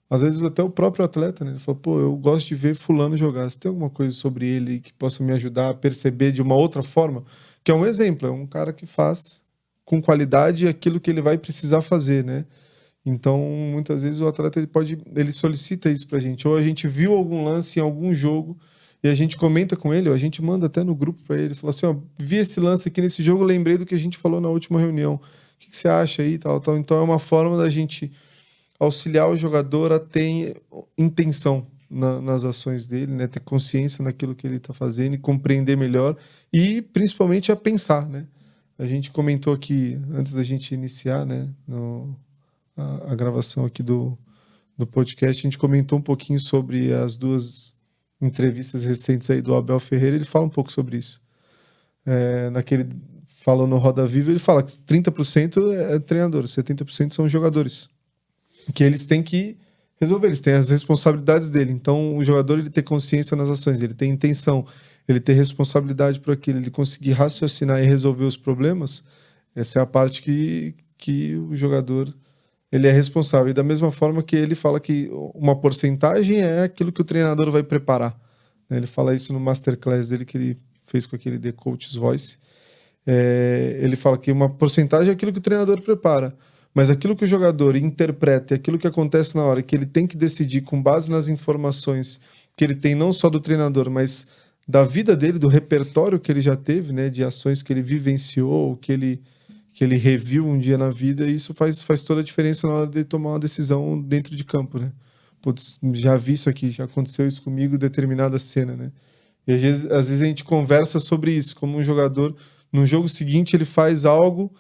Às vezes até o próprio atleta, né? Ele fala, pô, eu gosto de ver fulano jogar. Se tem alguma coisa sobre ele que possa me ajudar a perceber de uma outra forma? Que é um exemplo, é um cara que faz com qualidade aquilo que ele vai precisar fazer, né? Então, muitas vezes o atleta ele solicita isso pra gente. Ou a gente viu algum lance em algum jogo e a gente comenta com ele, ou a gente manda até no grupo para ele, fala assim, ó, vi esse lance aqui nesse jogo, lembrei do que a gente falou na última reunião. O que você acha aí, tal. Então é uma forma da gente auxiliar o jogador a ter intenção nas ações dele, né? Ter consciência naquilo que ele está fazendo e compreender melhor e principalmente a pensar, né? A gente comentou aqui, antes da gente iniciar, né, a gravação aqui do podcast, a gente comentou um pouquinho sobre as duas entrevistas recentes aí do Abel Ferreira, ele fala um pouco sobre isso. Falou no Roda Viva, ele fala que 30% é treinador, 70% são jogadores. Que eles têm que resolver, eles têm as responsabilidades dele. Então, o jogador ele ter consciência nas ações, ele tem intenção, ele ter responsabilidade por aquilo, ele conseguir raciocinar e resolver os problemas, essa é a parte que o jogador ele é responsável. E da mesma forma que ele fala que uma porcentagem é aquilo que o treinador vai preparar. Ele fala isso no Masterclass dele que ele fez com aquele The Coach's Voice. Ele fala que uma porcentagem é aquilo que o treinador prepara. Mas aquilo que o jogador interpreta, aquilo que acontece na hora, que ele tem que decidir com base nas informações que ele tem, não só do treinador, mas da vida dele, do repertório que ele já teve, né, de ações que ele vivenciou, que ele reviu um dia na vida, e isso faz toda a diferença na hora de tomar uma decisão dentro de campo, né? Putz, já vi isso aqui, já aconteceu isso comigo, determinada cena, né? E às vezes a gente conversa sobre isso, como um jogador, no jogo seguinte ele faz algo,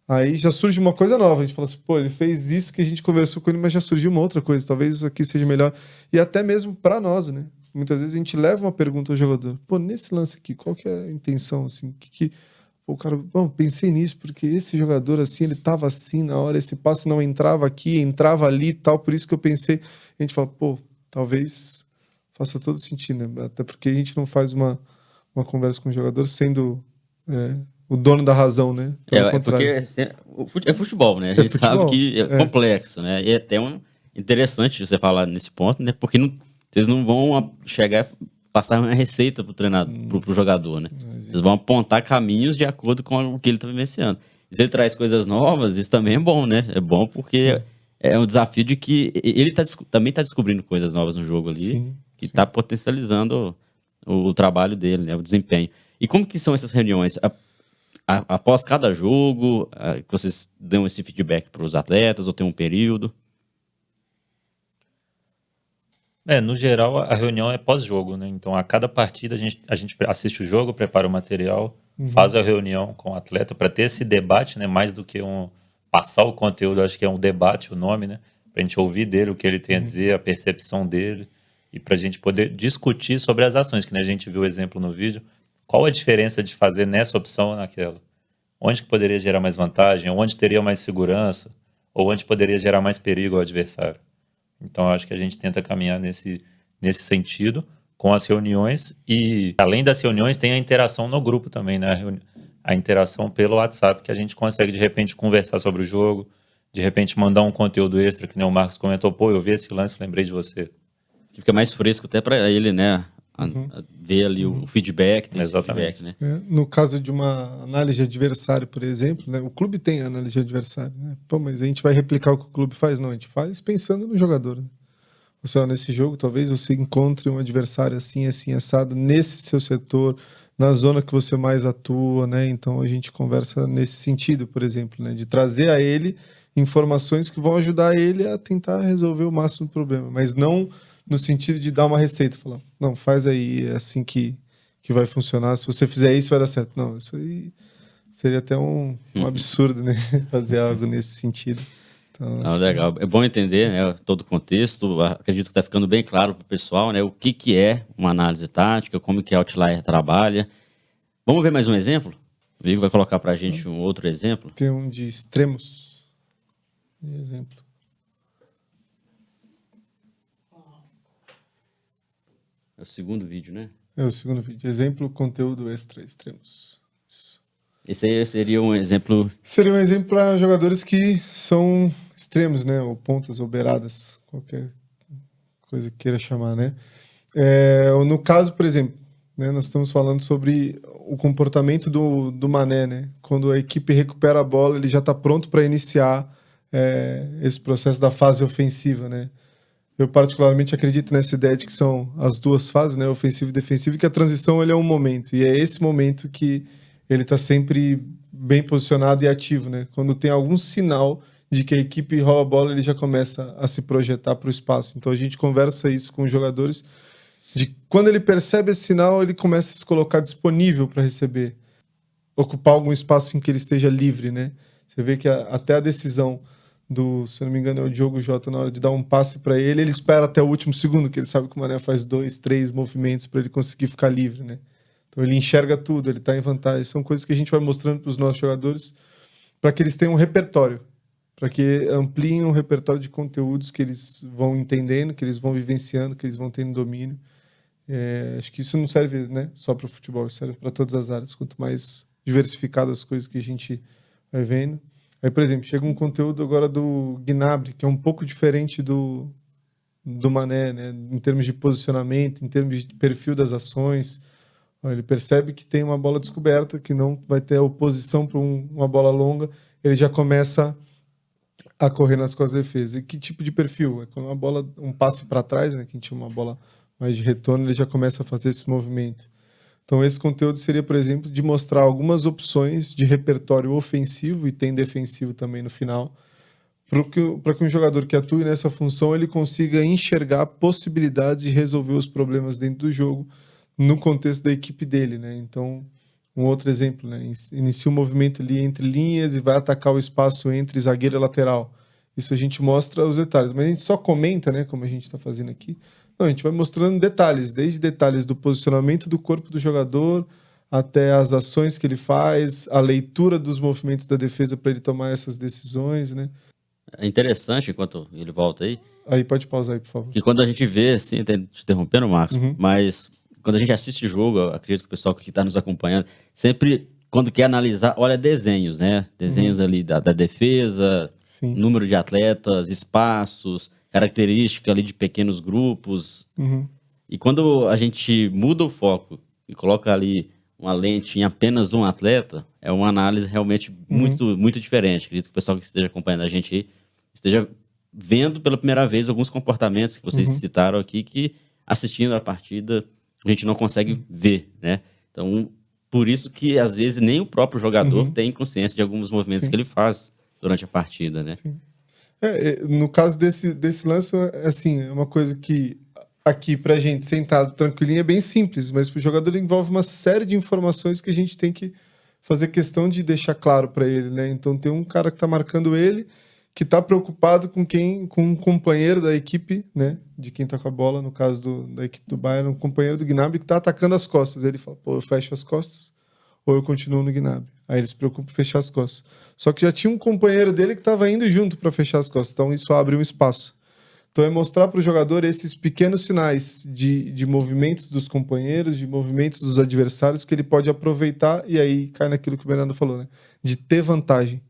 aí já surge uma coisa nova. A gente fala assim, pô, ele fez isso que a gente conversou com ele, mas já surgiu uma outra coisa. Talvez isso aqui seja melhor. E até mesmo para nós, né? Muitas vezes a gente leva uma pergunta ao jogador. Pô, nesse lance aqui, qual que é a intenção? Assim, Pô, cara, bom, pensei nisso, porque esse jogador, assim, ele tava assim na hora, esse passe não entrava aqui, entrava ali e tal, por isso que eu pensei. A gente fala, pô, talvez faça todo sentido, né? Até porque a gente não faz uma conversa com o jogador sendo... o dono da razão, né? Porque é futebol, né? A gente sabe que é complexo, né? E é até interessante você falar nesse ponto, né? Porque eles não vão chegar e passar uma receita pro treinador, pro jogador, né? Eles vão apontar caminhos de acordo com o que ele tá vivenciando. E se ele traz coisas novas, isso também é bom, né? É bom porque é um desafio de que ele também tá descobrindo coisas novas no jogo ali, que tá potencializando o trabalho dele, né? O desempenho. E como que são essas reuniões? Após cada jogo, que vocês dão esse feedback para os atletas, ou tem um período? No geral, a reunião é pós-jogo, né? Então, a cada partida, a gente assiste o jogo, prepara o material, faz a reunião com o atleta para ter esse debate, né? Mais do que passar o conteúdo, acho que é um debate o nome, né? Para a gente ouvir dele o que ele tem a dizer, a percepção dele, e para a gente poder discutir sobre as ações, que, né, a gente viu o exemplo no vídeo. Qual a diferença de fazer nessa opção ou naquela? Onde que poderia gerar mais vantagem? Onde teria mais segurança? Ou onde poderia gerar mais perigo ao adversário? Então, eu acho que a gente tenta caminhar nesse sentido com as reuniões. E, além das reuniões, tem a interação no grupo também, né? A interação pelo WhatsApp, que a gente consegue, de repente, conversar sobre o jogo, de repente, mandar um conteúdo extra, que nem o Marcos comentou. Pô, eu vi esse lance, lembrei de você. Fica mais fresco até para ele, né? Ver ali o feedback, Exatamente. Feedback, né? No caso de uma análise de adversário, por exemplo, né? O clube tem análise de adversário, né? Pô, mas a gente vai replicar o que o clube faz? Não, a gente faz pensando no jogador, né? Nesse jogo, talvez você encontre um adversário assim, assim, assado, nesse seu setor, na zona que você mais atua, né? Então a gente conversa nesse sentido, por exemplo, né? De trazer a ele informações que vão ajudar ele a tentar resolver o máximo do problema, mas não no sentido de dar uma receita, falar, não, faz aí, é assim que vai funcionar, se você fizer isso vai dar certo. Não, isso aí seria até um absurdo, né? Fazer algo nesse sentido. Então, legal. É bom entender, né, todo o contexto. Acredito que está ficando bem claro para o pessoal, né, o que é uma análise tática, como que a Outlier trabalha. Vamos ver mais um exemplo? O Vigo vai colocar para a gente um outro exemplo. Tem um de extremos. Exemplo. É o segundo vídeo, né? É o segundo vídeo. Exemplo, conteúdo extra extremos. Isso. Esse aí seria um exemplo... Seria um exemplo para jogadores que são extremos, né? Ou pontas, ou beiradas, qualquer coisa que queira chamar, né? No caso, por exemplo, né, nós estamos falando sobre o comportamento do Mané, né? Quando a equipe recupera a bola, ele já está pronto para iniciar esse processo da fase ofensiva, né? Eu particularmente acredito nessa ideia de que são as duas fases, né? Ofensivo e defensivo, e que a transição ele é um momento. E é esse momento que ele está sempre bem posicionado e ativo, né? Quando tem algum sinal de que a equipe rouba a bola, ele já começa a se projetar para o espaço. Então a gente conversa isso com os jogadores, de quando ele percebe esse sinal, ele começa a se colocar disponível para receber, ocupar algum espaço em que ele esteja livre, né? Você vê que até a decisão se eu não me engano, é o Diogo Jota, na hora de dar um passe para ele espera até o último segundo, que ele sabe que o Mané faz 2, 3 movimentos para ele conseguir ficar livre, né? Então ele enxerga tudo, ele está em vantagem. São coisas que a gente vai mostrando para os nossos jogadores para que eles tenham um repertório, para que ampliem um repertório de conteúdos que eles vão entendendo, que eles vão vivenciando, que eles vão tendo domínio. Acho que isso não serve, né, só para o futebol, serve para todas as áreas. Quanto mais diversificadas as coisas que a gente vai vendo. Aí, por exemplo, chega um conteúdo agora do Gnabry, que é um pouco diferente do Mané, né? Em termos de posicionamento, em termos de perfil das ações. Ele percebe que tem uma bola descoberta, que não vai ter oposição para uma bola longa, ele já começa a correr nas costas da defesa. E que tipo de perfil? É quando uma bola, um passe para trás, né? Que a gente chama uma bola mais de retorno, ele já começa a fazer esse movimento. Então, esse conteúdo seria, por exemplo, de mostrar algumas opções de repertório ofensivo e tem defensivo também no final, para que um jogador que atue nessa função ele consiga enxergar possibilidades de resolver os problemas dentro do jogo no contexto da equipe dele, né? Então, um outro exemplo, né? Inicia um movimento ali entre linhas e vai atacar o espaço entre zagueiro e lateral. Isso a gente mostra os detalhes, mas a gente só comenta, né? Como a gente está fazendo aqui. Não, a gente vai mostrando detalhes, desde detalhes do posicionamento do corpo do jogador até as ações que ele faz, a leitura dos movimentos da defesa para ele tomar essas decisões, né? É interessante, enquanto ele volta aí... Aí pode pausar aí, por favor. Que quando a gente vê, assim, te interrompendo, Marcos, mas quando a gente assiste o jogo, eu acredito que o pessoal que está nos acompanhando, sempre, quando quer analisar, olha desenhos, né? Desenhos ali da defesa, Sim. Número de atletas, espaços, característica ali de pequenos grupos. E quando a gente muda o foco e coloca ali uma lente em apenas um atleta, é uma análise realmente muito, muito diferente. Acredito que o pessoal que esteja acompanhando a gente aí esteja vendo pela primeira vez alguns comportamentos que vocês citaram aqui que, assistindo a partida, a gente não consegue ver, né? Então, por isso que, às vezes, nem o próprio jogador tem consciência de alguns movimentos que ele faz durante a partida, né? Sim. No caso desse lance, assim, é uma coisa que aqui pra gente, sentado tranquilinho, é bem simples, mas pro jogador envolve uma série de informações que a gente tem que fazer questão de deixar claro para ele, né? Então tem um cara que tá marcando ele, que tá preocupado com um companheiro da equipe, né? De quem tá com a bola, no caso da equipe do Bayern, um companheiro do Gnabry que tá atacando as costas. Ele fala, pô, eu fecho as costas ou eu continuo no Gnabry? Aí ele se preocupa em fechar as costas. Só que já tinha um companheiro dele que estava indo junto para fechar as costas, então isso abre um espaço. Então é mostrar para o jogador esses pequenos sinais de movimentos dos companheiros, de movimentos dos adversários que ele pode aproveitar, e aí cai naquilo que o Bernardo falou, né? De ter vantagem.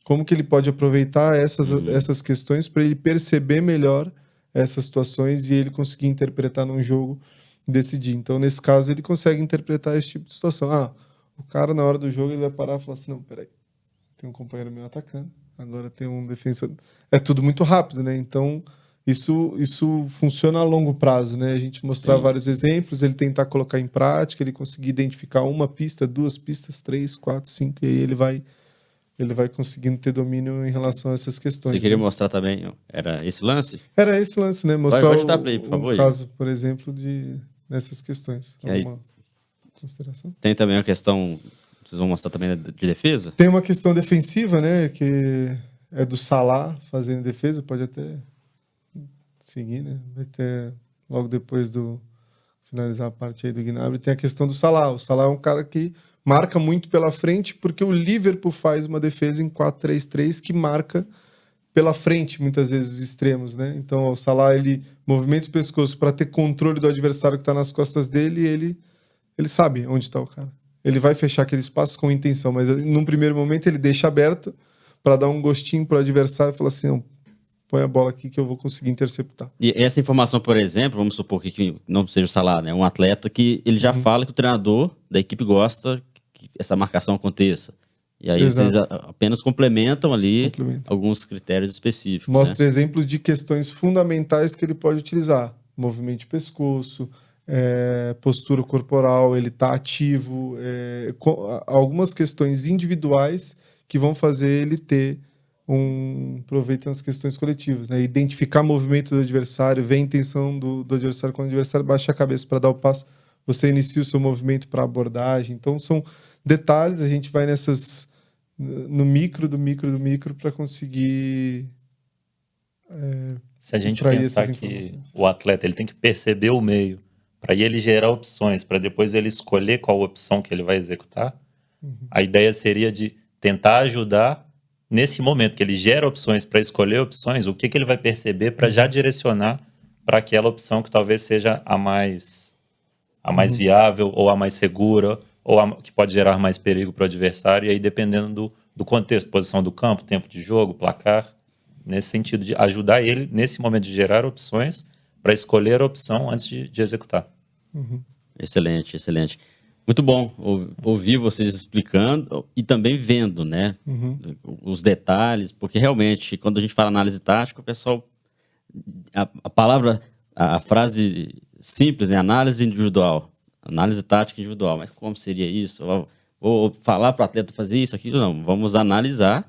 Como que ele pode aproveitar essas questões para ele perceber melhor essas situações e ele conseguir interpretar num jogo e decidir. Então, nesse caso, ele consegue interpretar esse tipo de situação. O cara, na hora do jogo, ele vai parar e falar assim, não, peraí, tem um companheiro meu atacando, agora tem um defensor... É tudo muito rápido, né? Então, isso funciona a longo prazo, né? A gente mostrar vários exemplos, ele tentar colocar em prática, ele conseguir identificar uma pista, 2 pistas, 3, 4, 5, e aí ele vai conseguindo ter domínio em relação a essas questões. Você queria mostrar também, era esse lance? Era esse lance, né? Mostrar pode dar play, por favor, caso, por exemplo, nessas questões. Alguma consideração? Tem também a questão, vocês vão mostrar também de defesa? Tem uma questão defensiva, né? Que é do Salah fazendo defesa, pode até seguir, né? Vai ter, logo depois do finalizar a parte aí do Gnabry, tem a questão do Salah. O Salah é um cara que marca muito pela frente porque o Liverpool faz uma defesa em 4-3-3 que marca pela frente, muitas vezes, os extremos, né? Então, o Salah, ele movimenta o pescoço para ter controle do adversário que está nas costas dele e ele sabe onde está o cara. Ele vai fechar aquele espaço com intenção, mas num primeiro momento ele deixa aberto para dar um gostinho pro adversário e falar assim, não, põe a bola aqui que eu vou conseguir interceptar. E essa informação, por exemplo, vamos supor que não seja o Salah, né? Um atleta que ele já fala que o treinador da equipe gosta que essa marcação aconteça. E aí Exato. vocês apenas complementam ali Complementa. alguns critérios específicos. Mostra né? exemplos de questões fundamentais que ele pode utilizar. Movimento de pescoço, postura corporal, ele está ativo, algumas questões individuais que vão fazer ele ter um proveito nas questões coletivas, né? Identificar movimento do adversário, ver a intenção do adversário. Quando o adversário baixa a cabeça para dar o passe, você inicia o seu movimento para abordagem. Então são detalhes, a gente vai no micro do micro para conseguir Se a gente extrair pensar essas que informações. o atleta ele tem que perceber o meio, para ele gerar opções, para depois ele escolher qual opção que ele vai executar, a ideia seria de tentar ajudar nesse momento que ele gera opções para escolher opções, o que ele vai perceber para já direcionar para aquela opção que talvez seja a mais viável, ou a mais segura, ou a que pode gerar mais perigo para o adversário, e aí dependendo do contexto, posição do campo, tempo de jogo, placar, nesse sentido de ajudar ele nesse momento de gerar opções para escolher a opção antes de executar. Excelente, excelente. Muito bom ouvir vocês explicando e também vendo, né, os detalhes, porque realmente, quando a gente fala análise tática, o pessoal, a frase simples, né, análise individual, análise tática individual, mas como seria isso? Vou falar para o atleta fazer isso, aquilo, não. Vamos analisar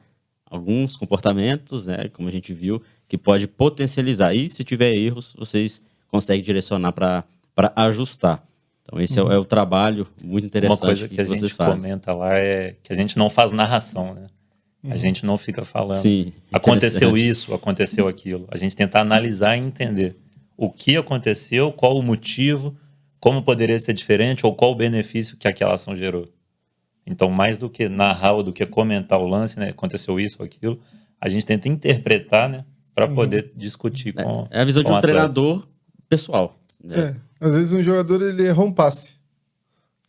alguns comportamentos, né, como a gente viu, que pode potencializar. E se tiver erros, vocês conseguem direcionar para ajustar. Então, esse é o trabalho muito interessante. Uma coisa que a vocês gente fazem. comenta lá é que a gente não faz narração, né? A gente não fica falando. Sim, aconteceu interessante. isso, aconteceu aquilo. A gente tenta analisar e entender o que aconteceu, qual o motivo, como poderia ser diferente ou qual o benefício que aquela ação gerou. Então, mais do que narrar ou do que comentar o lance, né? Aconteceu isso ou aquilo, a gente tenta interpretar, né? Para poder discutir com É a visão de com o um atleta. treinador pessoal. Né? Às vezes um jogador ele errou um passe.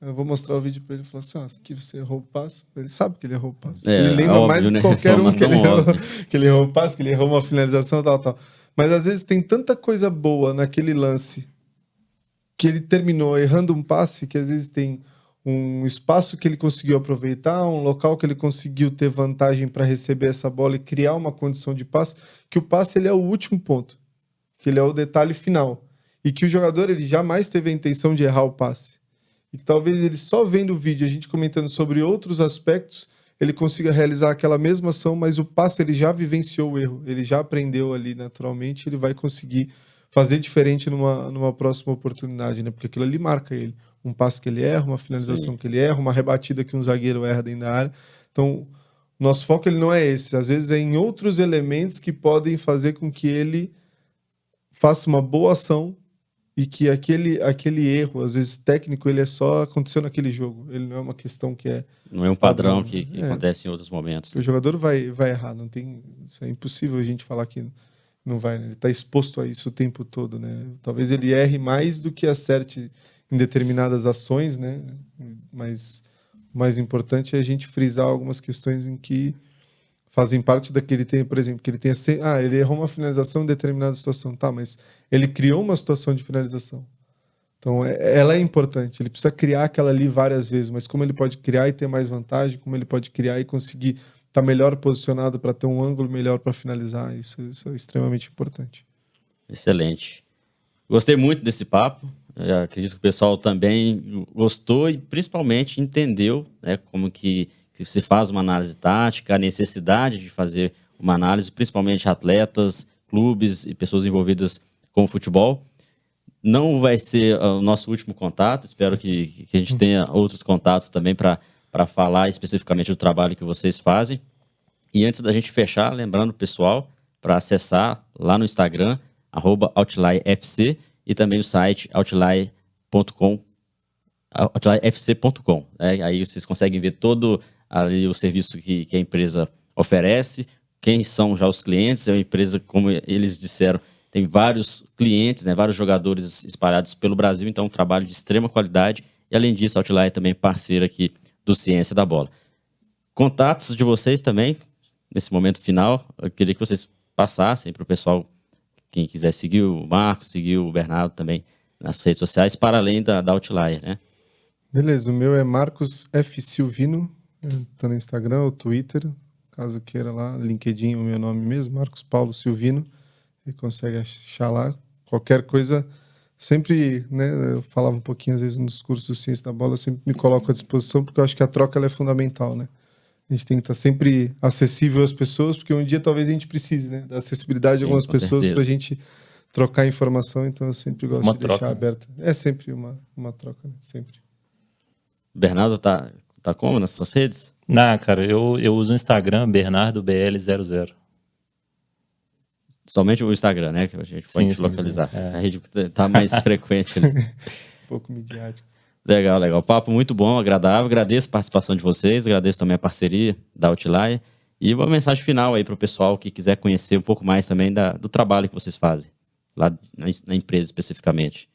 Eu vou mostrar o vídeo para ele e falar assim, aqui você errou o passe. Ele sabe que ele errou o passe. Ele lembra óbvio, mais que né? qualquer um que ele, Informação errou, óbvia. que ele errou o passe, que ele errou uma finalização, tal. Mas às vezes tem tanta coisa boa naquele lance que ele terminou errando um passe, que às vezes tem um espaço que ele conseguiu aproveitar, um local que ele conseguiu ter vantagem para receber essa bola e criar uma condição de passe, que o passe ele é o último ponto, que ele é o detalhe final. E que o jogador ele jamais teve a intenção de errar o passe. E que talvez ele só vendo o vídeo, a gente comentando sobre outros aspectos, ele consiga realizar aquela mesma ação, mas o passe ele já vivenciou o erro, ele já aprendeu ali naturalmente, ele vai conseguir fazer diferente numa próxima oportunidade, né? Porque aquilo ali marca ele. Um passe que ele erra, uma finalização que ele erra, uma rebatida que um zagueiro erra dentro da área. Então, nosso foco ele não é esse. Às vezes é em outros elementos que podem fazer com que ele faça uma boa ação e que aquele erro, às vezes técnico, ele é só aconteceu naquele jogo. Ele não é uma questão que é... Não é um padrão que acontece em outros momentos. O jogador vai errar, não tem... Isso é impossível a gente falar que não vai, né? Ele está exposto a isso o tempo todo, né? Talvez ele erre mais do que acerte em determinadas ações, né? Mas o mais importante é a gente frisar algumas questões em que fazem parte daquele tempo, por exemplo, que ele tenha... ele errou uma finalização em determinada situação, tá, mas ele criou uma situação de finalização. Então, ela é importante. Ele precisa criar aquela ali várias vezes, mas como ele pode criar e ter mais vantagem, como ele pode criar e conseguir estar melhor posicionado para ter um ângulo melhor para finalizar, isso é extremamente importante. Excelente. Gostei muito desse papo. Eu acredito que o pessoal também gostou e principalmente entendeu, né, como que se faz uma análise tática, a necessidade de fazer uma análise, principalmente atletas, clubes e pessoas envolvidas com o futebol. Não vai ser o nosso último contato, espero que a gente tenha outros contatos também para falar especificamente do trabalho que vocês fazem. E antes da gente fechar, lembrando o pessoal para acessar lá no Instagram, @outlierfc, e também o site outlierfc.com. Aí vocês conseguem ver todo ali o serviço que a empresa oferece, quem são já os clientes. É uma empresa, como eles disseram, tem vários clientes, né, vários jogadores espalhados pelo Brasil, então um trabalho de extrema qualidade. E além disso, a Outlier também é parceira aqui do Ciência da Bola. Contatos de vocês também, nesse momento final, eu queria que vocês passassem para o pessoal, quem quiser seguir o Marcos, seguir o Bernardo também nas redes sociais, para além da Outlier, né? Beleza, o meu é Marcos F. Silvino, tá no Instagram, ou Twitter, caso queira lá, LinkedIn, o meu nome mesmo, Marcos Paulo Silvino, e consegue achar lá. Qualquer coisa, sempre, né, eu falava um pouquinho às vezes nos cursos do Ciência da Bola, eu sempre me coloco à disposição, porque eu acho que a troca ela é fundamental, né? A gente tem que estar sempre acessível às pessoas, porque um dia talvez a gente precise, né, da acessibilidade de algumas pessoas para a gente trocar informação, então eu sempre gosto de deixar aberta. É sempre uma troca, né? Sempre. Bernardo tá como nas suas redes? Não, cara, eu uso o Instagram, BernardoBL00. Somente o Instagram, né? Que a gente pode te localizar. A rede tá mais frequente, né? Um pouco midiático. Legal. Papo muito bom, agradável. Agradeço a participação de vocês, agradeço também a parceria da Outlier. E uma mensagem final aí para o pessoal que quiser conhecer um pouco mais também do trabalho que vocês fazem, lá na empresa especificamente.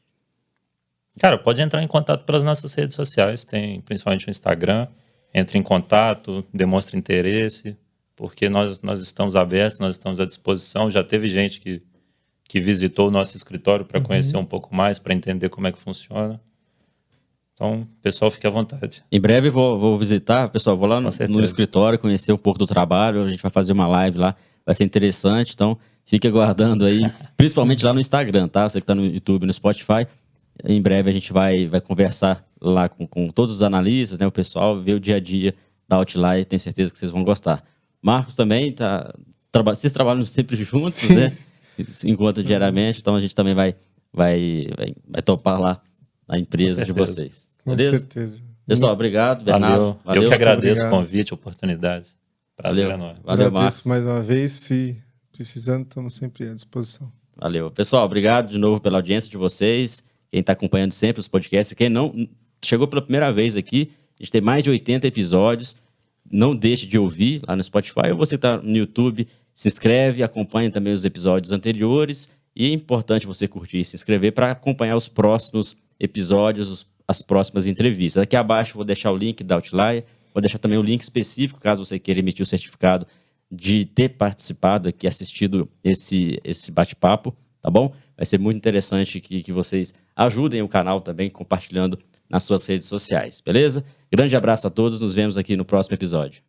Cara, pode entrar em contato pelas nossas redes sociais, tem principalmente o Instagram. Entre em contato, demonstre interesse, porque nós estamos abertos, nós estamos à disposição. Já teve gente que visitou o nosso escritório para conhecer um pouco mais, para entender como é que funciona. Então, pessoal, fique à vontade. Em breve vou visitar, pessoal, vou lá no escritório, conhecer um pouco do trabalho, a gente vai fazer uma live lá, vai ser interessante, então fique aguardando aí, principalmente lá no Instagram, tá? Você que está no YouTube, no Spotify, em breve a gente vai conversar lá com todos os analistas, né, o pessoal, ver o dia a dia da Outlier, tenho certeza que vocês vão gostar. Marcos também, vocês trabalham sempre juntos, sim, né? Se encontram diariamente, então a gente também vai topar lá a empresa de vocês. Beleza? Com certeza. Pessoal, obrigado, Bernardo. Valeu. Eu que agradeço o convite, a oportunidade. Prazer enorme. Valeu, Agradeço Marcos. mais uma vez. Se precisando, estamos sempre à disposição. Valeu. Pessoal, obrigado de novo pela audiência de vocês. Quem está acompanhando sempre os podcasts. Quem não chegou pela primeira vez aqui, a gente tem mais de 80 episódios. Não deixe de ouvir lá no Spotify. Ou você está no YouTube, se inscreve, acompanha também os episódios anteriores. E é importante você curtir e se inscrever para acompanhar os próximos episódios, as próximas entrevistas. Aqui abaixo eu vou deixar o link da Outlier, vou deixar também o link específico, caso você queira emitir o certificado de ter participado aqui, assistido esse bate-papo, tá bom? Vai ser muito interessante que vocês ajudem o canal também, compartilhando nas suas redes sociais, beleza? Grande abraço a todos, nos vemos aqui no próximo episódio.